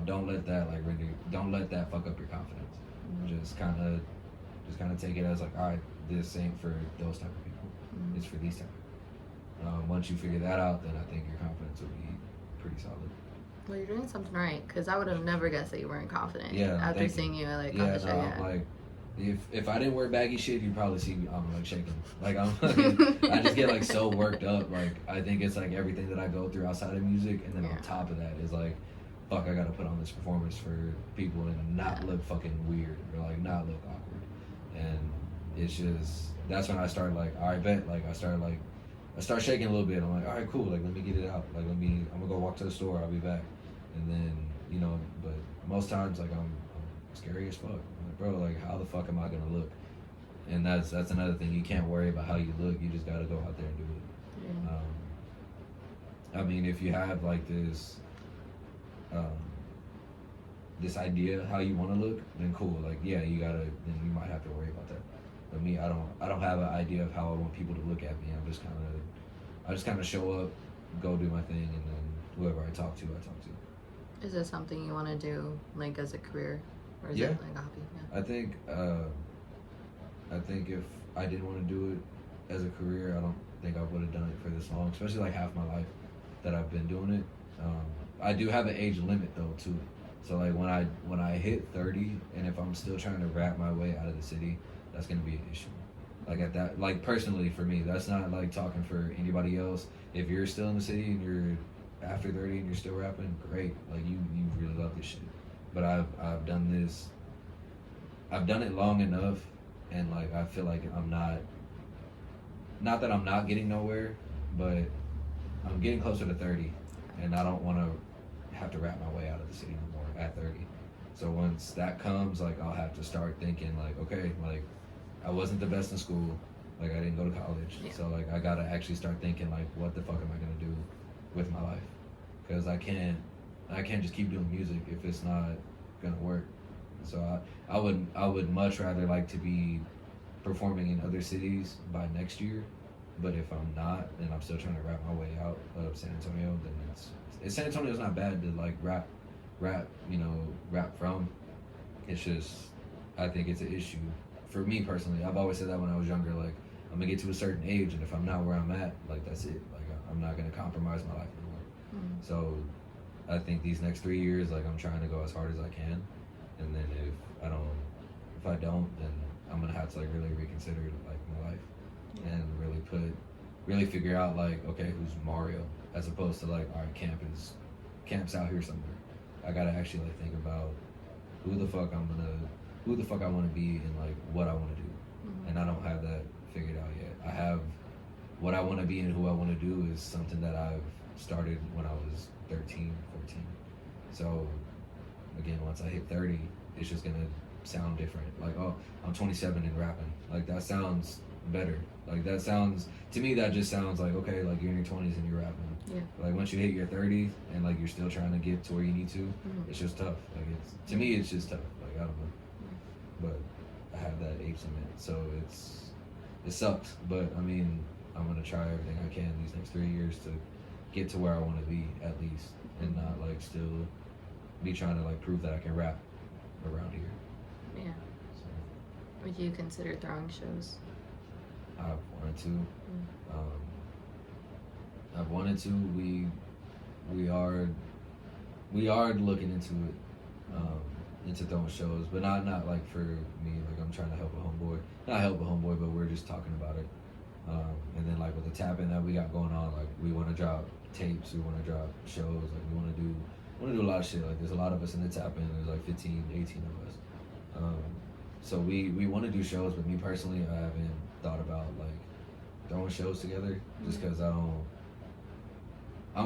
don't let that like don't let that fuck up your confidence. Just kind of take it as like, all right, this ain't for those type of people. It's for these type. Once you figure that out, then I think your confidence will be pretty solid. Well, you're doing something right, because I would have never guessed that you weren't confident. Yeah, after seeing you like on the show. I'm like, if I didn't wear baggy shit, you'd probably see me. I'm like shaking. Like I just get like so worked up. Like I think it's like everything that I go through outside of music, and then on top of that is like, fuck, I gotta put on this performance for people and not look fucking weird or like not look awkward. And it's just that's when I started like, all right, bet. Like I start shaking a little bit. I'm like, all right, cool. Like, let me get it out. Like, I'm gonna go walk to the store. I'll be back. And then, but most times, like, I'm scary as fuck. I'm like, bro, like, how the fuck am I gonna look? And that's another thing. You can't worry about how you look. You just gotta go out there and do it. Yeah. I mean, if you have like this idea how you want to look, then cool. Like, yeah, then you might have to worry about that. But me, I don't have an idea of how I want people to look at me. I just kind of show up, go do my thing, and then whoever I talk to. Is this something you want to do like as a career, or is it like a hobby? Yeah. I think if I didn't want to do it as a career, I don't think I would have done it for this long. Especially like half my life that I've been doing it. I do have an age limit though to it. So like when I hit 30, and if I'm still trying to rap my way out of the city, that's gonna be an issue. Like at that, like personally for me, that's not like talking for anybody else. If you're still in the city and you're after 30 and you're still rapping, great. Like you really love this shit. But I've done this. I've done it long enough, and like I feel like I'm not that I'm not getting nowhere, but I'm getting closer to 30, and I don't want to have to rap my way out of the city no more at 30. So once that comes, like I'll have to start thinking like, okay, like I wasn't the best in school, like I didn't go to college, so like I gotta actually start thinking like, what the fuck am I gonna do with my life? Because I can't just keep doing music if it's not gonna work. So I would much rather like to be performing in other cities by next year. But if I'm not, and I'm still trying to rap my way out of San Antonio, then San Antonio's not bad to like rap from. It's just, I think it's an issue for me personally. I've always said that when I was younger, like I'm gonna get to a certain age, and if I'm not where I'm at, like that's it. Like I'm not gonna compromise my life anymore. So I think these next 3 years, like I'm trying to go as hard as I can, and then if I don't, then I'm gonna have to like really reconsider like my life and really figure out like, okay, who's Mario, as opposed to like, all right, camp's out here somewhere. I gotta actually like think about who the fuck I want to be and like what I want to do. And I don't have that figured out yet. I have what I want to be and who I want to do is something that I've started when I was 13, 14. So again, once I hit 30, it's just gonna sound different. Like, oh, I'm 27 and rapping. Like that sounds better. Like that sounds, to me, that just sounds like, okay, like you're in your 20s and you're rapping. Yeah. Like once you hit your 30s and like you're still trying to get to where you need to, it's just tough. Like to me, it's just tough. Like I don't know. But I have that age limit, so it sucks. But I mean, I'm gonna try everything I can these next 3 years to get to where I want to be at least, and not like still be trying to like prove that I can rap around here. Yeah. So. Would you consider throwing shows? I've wanted to. I've wanted to. We are looking into it, into throwing shows, but not like for me. Like I'm trying to help a homeboy, not help a homeboy, but we're just talking about it. And then like with the tapping that we got going on, like we want to drop tapes, we want to drop shows, like we want to do want to do a lot of shit. Like there's a lot of us in the tap in. There's like 15, 18 of us. So we want to do shows, but me personally, I haven't thought about like throwing shows together just because I'm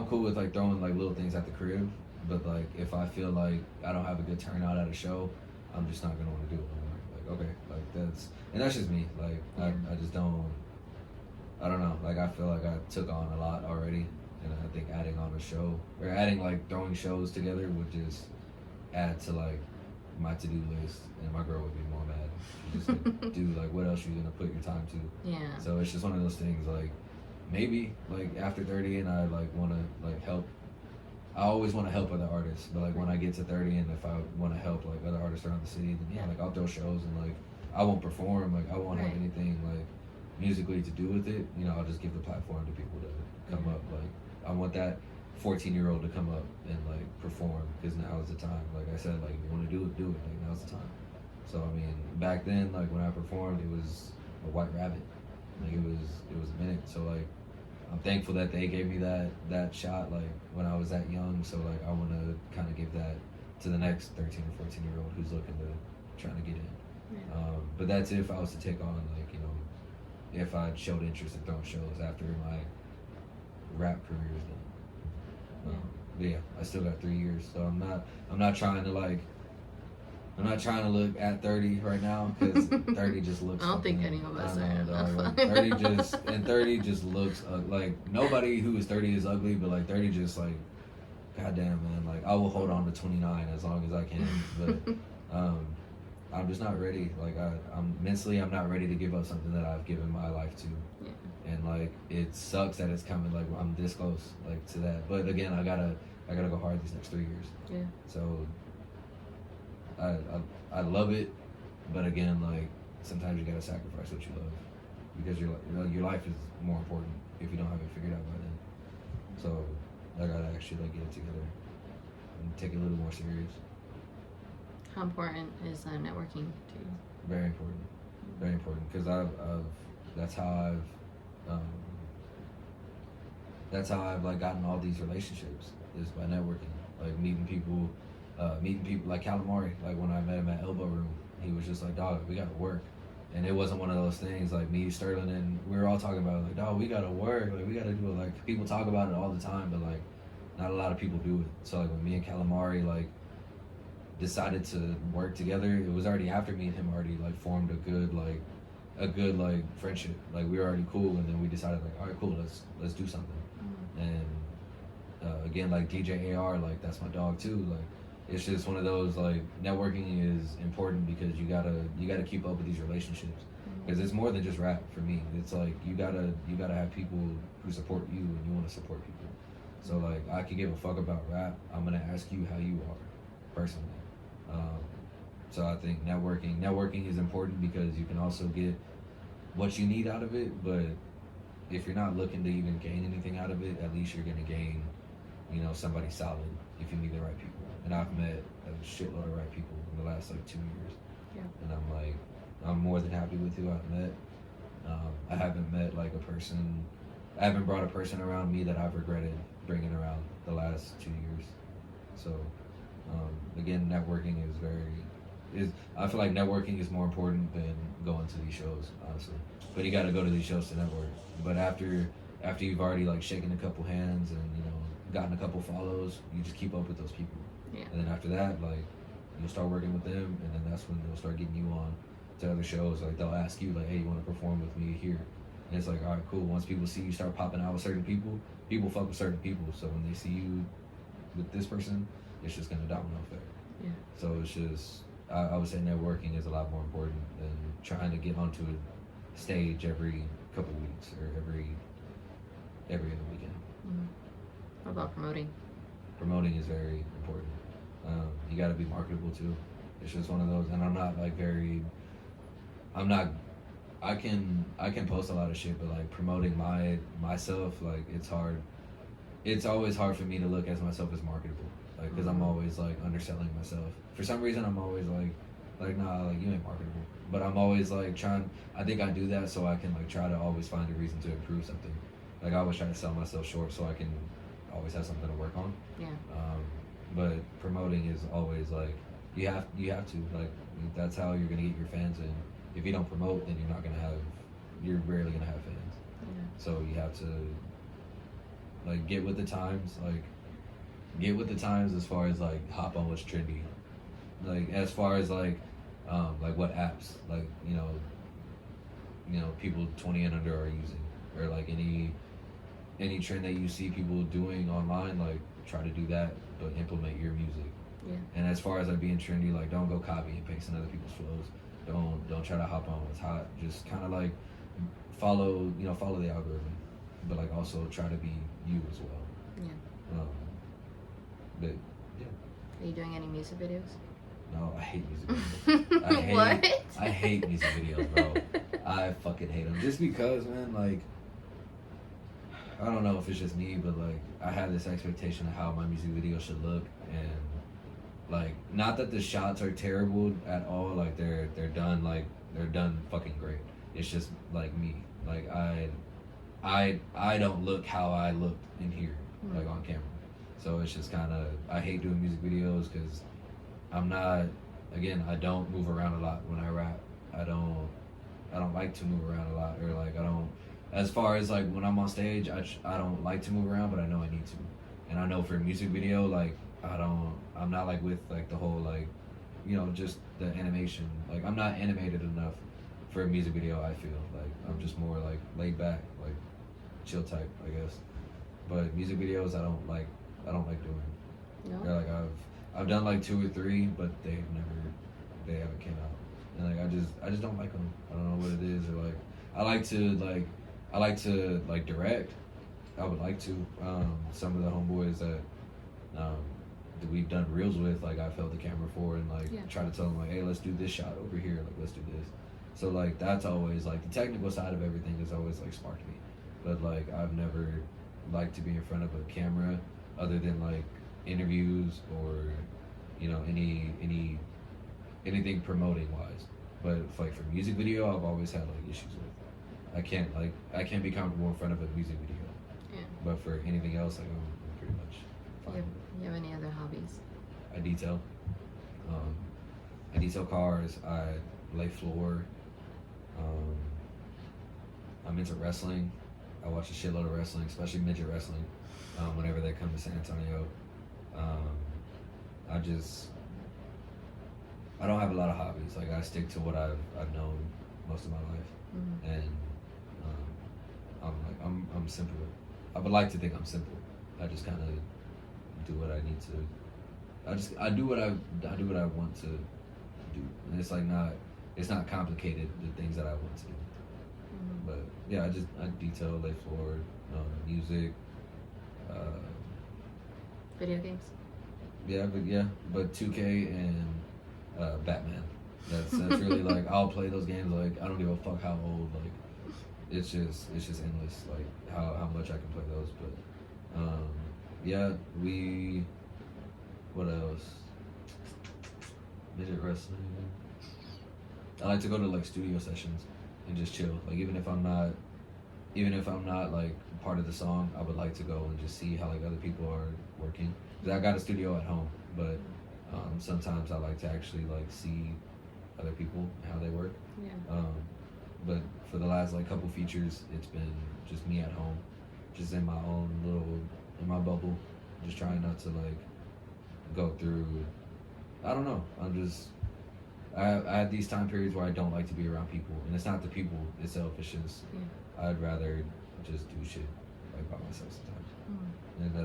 cool with like throwing like little things at the crib, but like if I feel like I don't have a good turnout at a show, I'm just not gonna want to do it anymore. Like okay, like that's just me. Like I just don't. I don't know. Like I feel like I took on a lot already, and I think adding on a show or adding like throwing shows together would just add to like my to-do list, and my girl would be more mad. She just like, dude, like what else are you gonna put your time to? Yeah. So it's just one of those things. Like maybe like after 30 and I like want to like help. I always want to help other artists, but like when I get to 30 and if I want to help like other artists around the city, then yeah, like I'll throw shows and like I won't perform, like I won't have anything like musically to do with it. You know, I'll just give the platform to people to come up. Like I want that 14-year-old to come up and like perform because now is the time. Like I said, like if you want to do it, do it. Like now's the time. So I mean, back then, like when I performed, it was a White Rabbit. Like it was a minute. So like I'm thankful that they gave me that shot like when I was that young. So like I want to kind of give that to the next 13 or 14-year-old who's looking to trying to get in. But that's if I was to take on like, you know, if I showed interest in throwing shows after my rap career is done. But yeah, I still got 3 years, so I'm not trying to like. I'm not trying to look at 30 right now because 30 just looks. I don't think any of us are. Like 30 just looks like nobody who is 30 is ugly, but like 30 just like, goddamn man, like I will hold on to 29 as long as I can, but I'm just not ready. Like I'm mentally, I'm not ready to give up something that I've given my life to, and like it sucks that it's coming. Like I'm this close, like to that, but again, I gotta go hard these next 3 years. Yeah. So. I love it, but again, like sometimes you gotta sacrifice what you love because your life is more important if you don't have it figured out by then. So I gotta actually like get it together and take it a little more serious. How important is networking to you? Very important because that's how I've like gotten all these relationships is by networking, like meeting people like Calamari. Like when I met him at Elbow Room, he was just like, dog, we gotta work. And it wasn't one of those things like me, Sterling, and we were all talking about it, like, dog, we gotta work, like we gotta do it. Like people talk about it all the time, but like not a lot of people do it. So like when me and Calamari like decided to work together, it was already after me and him already like formed a good friendship. Like we were already cool, and then we decided like, all right, cool, let's do something. And again, like DJ AR, like that's my dog too. Like it's just one of those like networking is important because you gotta keep up with these relationships because it's more than just rap for me. It's like you gotta have people who support you and you want to support people. So like I could give a fuck about rap. I'm gonna ask you how you are personally. So I think networking is important because you can also get what you need out of it. But if you're not looking to even gain anything out of it, at least you're gonna gain, you know, somebody solid if you meet the right people. And I've met a shitload of right people in the last like 2 years. Yeah. And I'm more than happy with who I've met. I haven't met like I haven't brought a person around me that I've regretted bringing around the last 2 years. So again, networking I feel like networking is more important than going to these shows, honestly. But you got to go to these shows to network. But after you've already like shaken a couple hands and you know gotten a couple follows, you just keep up with those people. Yeah. And then after that, like you'll start working with them, and then that's when they'll start getting you on to other shows. Like they'll ask you like, hey, you want to perform with me here? And it's like, all right, cool. Once people see you start popping out with certain people fuck with certain people. So when they see you with this person, it's just gonna domino effect. Yeah. So it's just I would say networking is a lot more important than trying to get onto a stage every couple weeks or every other weekend. What about promoting? Promoting is very important. You got to be marketable too. It's just one of those, and I'm not like I can post a lot of shit, but like promoting myself, like it's hard. It's always hard for me to look at myself as marketable, like because I'm always like underselling myself. For some reason, I'm always like nah, like you ain't marketable. But I'm always like trying. I think I do that so I can like try to always find a reason to improve something. Like I always try to sell myself short so I can always have something to work on. Yeah. but promoting is always like you have to like that's how you're gonna get your fans in. If you don't promote, then you're rarely gonna have fans. Yeah. So you have to like get with the times, as far as like hop on what's trendy, like as far as like what apps like people 20 and under are using, or like any trend that you see people doing online, like try to do that but implement your music. Yeah. And as far as like being trendy, like don't go copy and pasting other people's flows. Don't try to hop on what's hot. Just kind of like follow the algorithm, but like also try to be you as well. Yeah. But yeah. Are you doing any music videos? No, I hate music videos. What? I hate music videos, bro. I fucking hate them. Just because, man, like, I don't know if it's just me, but like, I have this expectation of how my music video should look, and like, not that the shots are terrible at all. Like, they're done fucking great. It's just like me. Like, I don't look how I looked in here, like on camera. So it's just kind of, I hate doing music videos because I'm not, again, I don't move around a lot when I rap. I don't like to move around a lot, or like as far as like when I'm on stage, I don't like to move around, but I know I need to. And I know for a music video, like I'm not like with like the whole like, just the animation. Like I'm not animated enough for a music video, I feel. Like I'm just more like laid back, like chill type, I guess. But music videos I don't like doing. No. Or like I've done like 2 or 3, but they haven't came out. And like I just don't like them. I don't know what it is, or like I like to direct. I would like to. Some of the homeboys that we've done reels with, like I've held the camera for and like try to tell them like, hey, let's do this shot over here, like let's do this. So like that's always like the technical side of everything has always like sparked me. But like I've never liked to be in front of a camera other than like interviews or anything promoting wise. But like for music video, I've always had like issues with. I can't be comfortable in front of a music video. Yeah. But for anything else, like I'm pretty much fine. You have any other hobbies? I detail. I detail cars. I lay floor. I'm into wrestling. I watch a shitload of wrestling, especially midget wrestling. Whenever they come to San Antonio, I don't have a lot of hobbies. Like I stick to what I've known most of my life, and I'm simple. I would like to think I'm simple. I just kind of do what I need to. I do what I want to do, and it's not complicated, the things that I want to do. But yeah, I detail, lay floor, music, video games. But 2K and Batman. That's really like I'll play those games like I don't give a fuck how old, like it's just endless like how much I can play those. But what else? Midget wrestling. I like to go to like studio sessions and just chill. Like even if I'm not like part of the song, I would like to go and just see how like other people are working. 'Cause I got a studio at home, but sometimes I like to actually like see other people, how they work. Yeah. But for the last like couple features, it's been just me at home, just in my own in my bubble, just trying not to like go through. I don't know. I have these time periods where I don't like to be around people, and it's not the people itself. It's just I'd rather just do shit like by myself sometimes, and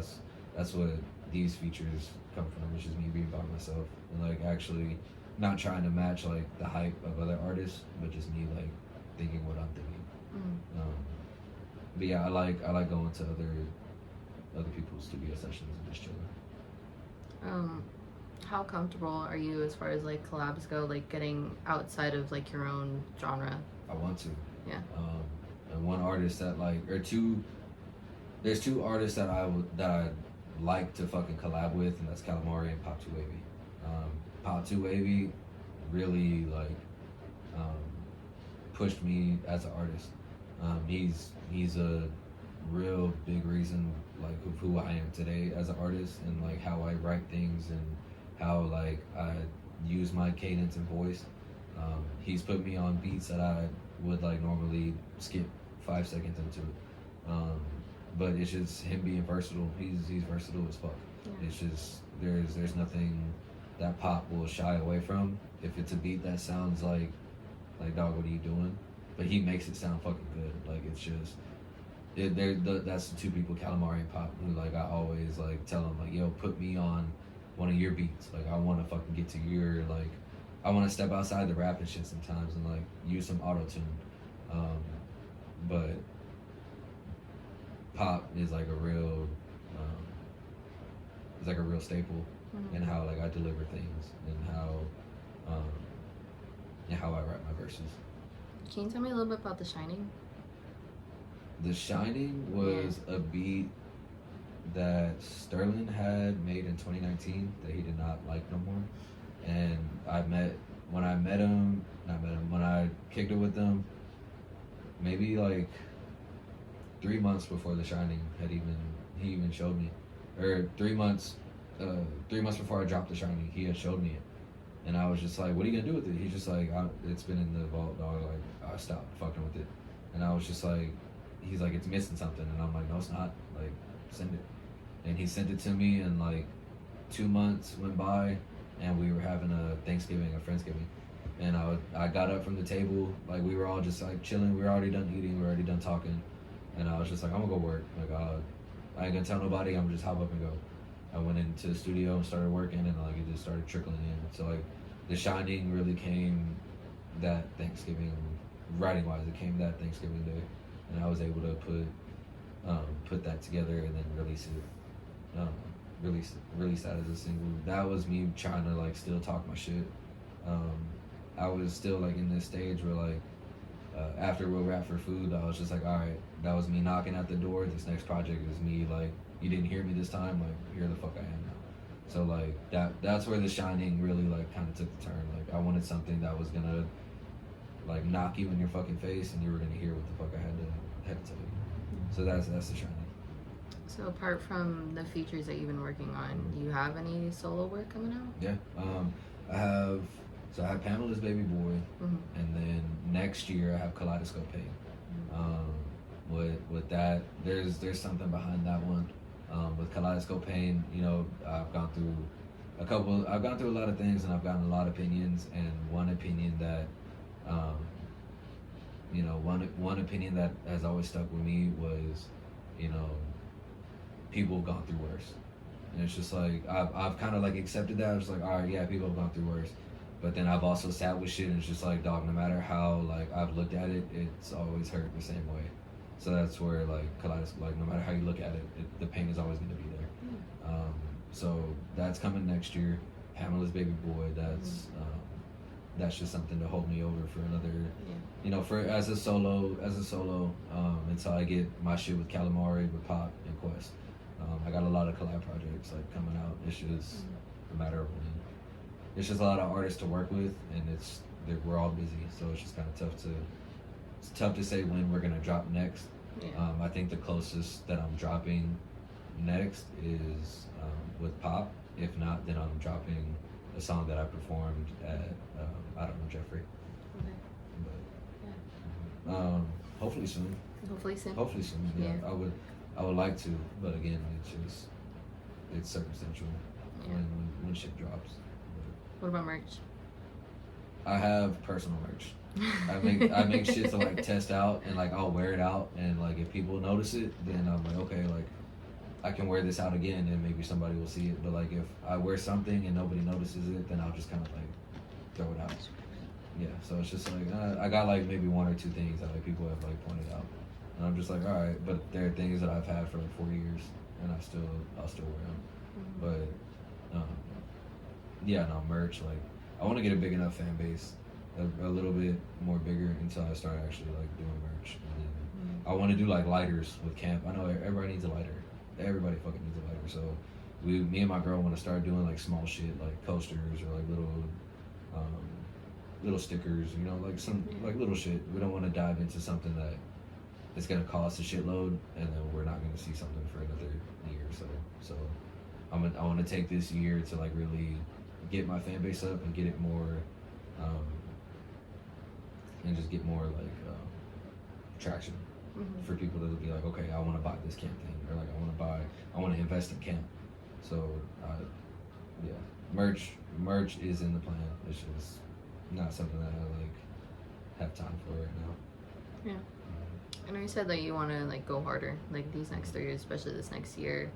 that's what these features come from. It's just me being by myself and like actually not trying to match like the hype of other artists, but just me like thinking what I'm thinking. But yeah, I like going to other people's studio sessions and just chilling. How comfortable are you as far as like collabs go, like getting outside of like your own genre? I want to. Yeah. And one artist that there's 2 artists that I'd like to fucking collab with, and that's Calamari and Pop 2 Wavy. Pop 2 Wavy really like pushed me as an artist. He's real big reason like of who I am today as an artist, and like how I write things and how like I use my cadence and voice. He's put me on beats that I would like normally skip 5 seconds into. But it's just him being versatile. He's versatile as fuck. Yeah. It's just there's nothing that Pop will shy away from. If it's a beat that sounds like dog, what are you doing? But he makes it sound fucking good. Like it's just that's the two people, Calamari and Pop, who like I always like tell them like, yo, put me on one of your beats. Like I want to fucking get to your like, I want to step outside the rap and shit sometimes and like use some auto tune. But Pop is like a real, it's like a real staple in how like I deliver things and how I write my verses. Can you tell me a little bit about The Shining? The Shining was a beat that Sterling had made in 2019 that he did not like no more. And when I kicked it with him, maybe like 3 months before The Shining he even showed me, or 3 months before I dropped The Shining, he had showed me it. And I was just like, what are you gonna do with it? He's just like, it's been in the vault, dog, like I stopped fucking with it. And I was just like, he's like, it's missing something. And I'm like, no, it's not, like send it. And he sent it to me, and like 2 months went by and we were having a Friendsgiving. And I got up from the table, like we were all just like chilling, we were already done eating, we were already done talking. And I was just like, I'm gonna go work. Like I ain't gonna tell nobody, I'm gonna just hop up and go. I went into the studio and started working, and like it just started trickling in. So like The Shining really came that Thanksgiving, writing wise, it came that Thanksgiving day, and I was able to put that together and then release that as a single. That was me trying to like still talk my shit. I was still like in this stage where like after Real Rap for Food, I was just like, all right, that was me knocking at the door. This next project is me like, you didn't hear me this time, like here the fuck I am now. So like that's where The Shining really like kind of took the turn. Like I wanted something that was gonna like knock you in your fucking face, and you were gonna hear what the fuck I had to tell you. So that's The Shining. So apart from the features that you've been working on, do you have any solo work coming out? Yeah, I have Pamela's Baby Boy, and then next year I have Kaleidoscope Pain. With that, there's something behind that one. With Kaleidoscope Pain, you know, I've gone through a lot of things, and I've gotten a lot of opinions, and one opinion that one opinion that has always stuck with me was, you know, people have gone through worse. And it's just like I've kind of like accepted that. I was like, all right, yeah, people have gone through worse. But then I've also sat with shit, and it's just like, dog, no matter how like I've looked at it, it's always hurt the same way. So that's where like Kaleidoscope, like no matter how you look at it, the pain is always gonna be there. So that's coming next year. Pamela's Baby Boy, that's just something to hold me over for another, you know, for as a solo, until I get my shit with Calamari, with Pop, and Quest. I got a lot of collab projects like coming out. It's just a matter of when. It's just a lot of artists to work with, and we're all busy, so it's just kind of tough to say when we're gonna drop next. I think the closest that I'm dropping next is with Pop. If not, then I'm dropping a song that I performed at I don't know, Jeffrey. Okay. But, hopefully soon. Hopefully soon. Yeah. I would like to, but again, it's circumstantial when shit drops. What about merch? I have personal merch. I make shit to like test out, and like I'll wear it out, and like if people notice it, then I'm like, okay, like I can wear this out again, and maybe somebody will see it. But like if I wear something and nobody notices it, then I'll just kind of like throw it out. Yeah, so it's just like I got like maybe one or two things that like people have like pointed out, and I'm just like, all right, but there are things that I've had for like 4 years, and I'll still wear them. But yeah, no, merch, like I want to get a big enough fan base, a little bit more bigger, until I start actually like doing merch. And then I want to do like lighters with camp. I know everybody needs a lighter. Everybody fucking needs a lighter. So me and my girl want to start doing like small shit, like coasters or like little stickers, you know, like some like little shit. We don't want to dive into something that it's gonna cost a shitload, and then we're not gonna see something for another year. So I want to take this year to like really get my fan base up and get it more, and just get more like traction for people that will be like, okay, I want to buy this camp thing, or like I want to invest in camp. So yeah, merch is in the plan. It's just not something that I like have time for right now. Yeah. I know you said that you want to like go harder, like these next 3 years, especially this next year.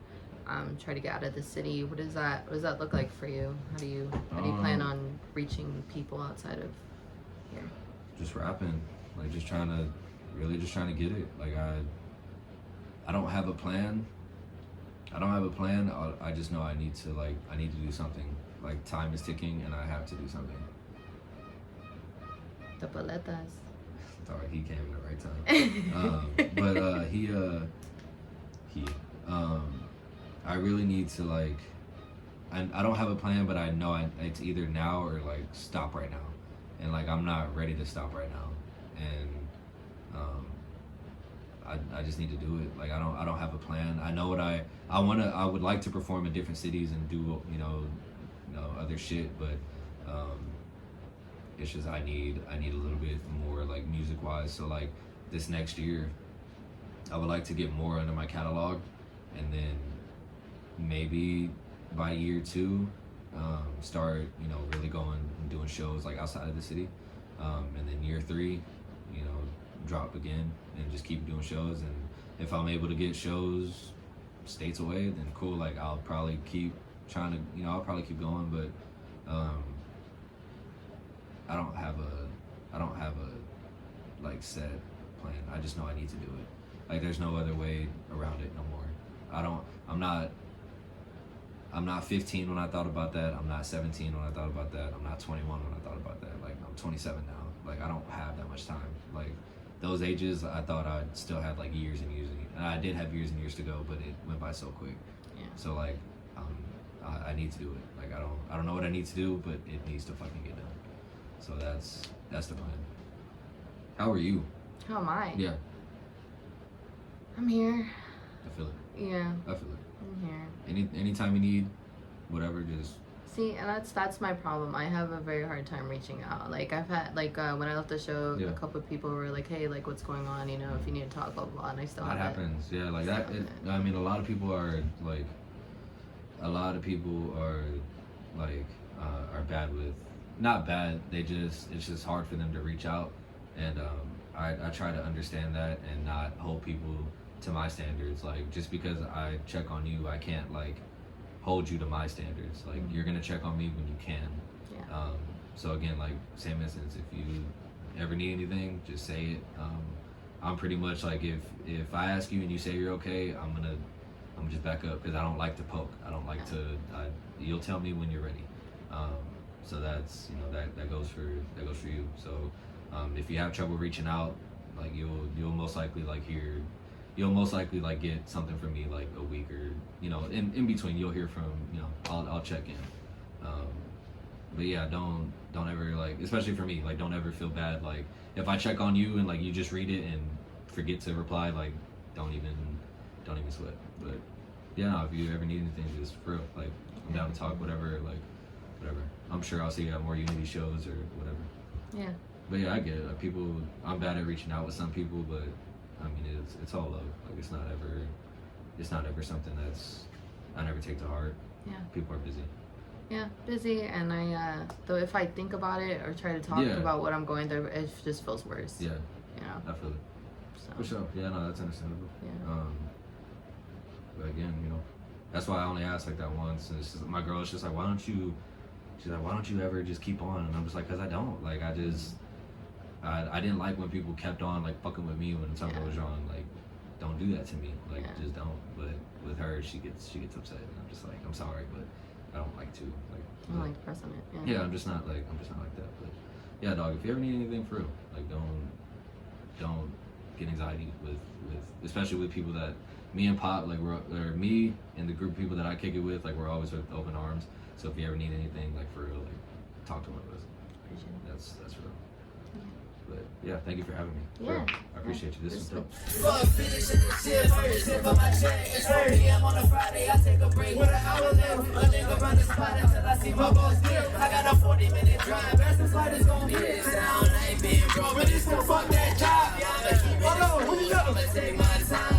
Try to get out of the city. What does that look like for you? How do you plan on reaching people outside of here? Just rapping, like just trying to get it. Like I don't have a plan. I just know I need to do something. Like time is ticking and I have to do something. The paletas. Sorry, he came at the right time. I really need to like, I don't have a plan, but I know it's either now or like stop right now, and like I'm not ready to stop right now, and I just need to do it. Like I don't have a plan. I know what I would like to perform in different cities and do other shit, but it's just I need a little bit more like music wise. So like this next year, I would like to get more under my catalog, and then maybe by year 2, start really going and doing shows like outside of the city, and then year 3, drop again and just keep doing shows. And if I'm able to get shows states away, then cool. Like I'll probably keep trying to, I'll probably keep going, but I don't have a like set plan. I just know I need to do it. Like there's no other way around it no more. I'm not 15 when I thought about that. I'm not 17 when I thought about that. I'm not 21 when I thought about that. Like I'm 27 now. Like I don't have that much time. Like those ages, I thought I'd still have like years and years, and I did have years and years to go, but it went by so quick. Yeah. So like, I need to do it. Like I don't know what I need to do, but it needs to fucking get done. So that's the plan. How are you? How am I? Yeah. I'm here. I feel it. Yeah. I feel it. I'm here. Anytime you need, whatever, just. See, and that's my problem. I have a very hard time reaching out. Like I've had when I left the show, a couple of people were like, "Hey, like what's going on? If you need to talk, blah blah." And I still that haven't. Happens. Yeah, like that. I mean, a lot of people are bad with, not bad. It's just hard for them to reach out, and I try to understand that and not hold people to my standards. Like just because I check on you, I can't like hold you to my standards. Like you're gonna check on me when you can. Yeah. So again, like same instance, if you ever need anything, just say it. I'm pretty much like if I ask you and you say you're okay, I'm gonna just back up because I don't like to poke. I don't like to. You'll tell me when you're ready. So that's that goes for you. So if you have trouble reaching out, like you'll most likely get something from me like a week or in between you'll hear from I'll check in. But yeah, don't ever like, especially for me, like don't ever feel bad like if I check on you and like you just read it and forget to reply, like don't even sweat. But yeah, no, if you ever need anything, just for real, like I'm down to talk, whatever. I'm sure I'll see you at more Unity shows or whatever. Yeah. But yeah, I get it. Like, people, I'm bad at reaching out with some people, but I mean it's all love. Like it's not ever something that's I never take to heart. Yeah. People are busy. Yeah, busy, and I though if I think about it or try to talk about what I'm going through, it just feels worse. Yeah. I feel it. So. For sure. Yeah, no, that's understandable. Yeah. But again, that's why I only asked like that once. And it's just, my girl is just like, she's like, why don't you ever just keep on? And I'm just like, cause I don't. Like I didn't like when people kept on like fucking with me when something was wrong. Like, don't do that to me. Like, just don't. But with her, she gets upset, and I'm just like, I'm sorry, but I don't like to. Like, I don't like pressing it. Yeah, I'm just not like that. But yeah, dog. If you ever need anything for real, like don't get anxiety with especially with people that me and Pop like me and the group of people that I kick it with, like we're always with open arms. So if you ever need anything, like for real, like talk to one of us. Appreciate it. That's real. Yeah. But yeah, thank you for having me. Yeah. I appreciate you. This is dope. Fuck finishing this shit first. Shit for my check. It's 4 p.m. on a Friday. I take a break with an hour left. A nigga run the spot until I see my boss dip. I got a 40-minute drive. That's the flight is gonna get down. I ain't being broke, but it's still fuck that job. Yeah, I'ma keep it. I'ma take my time.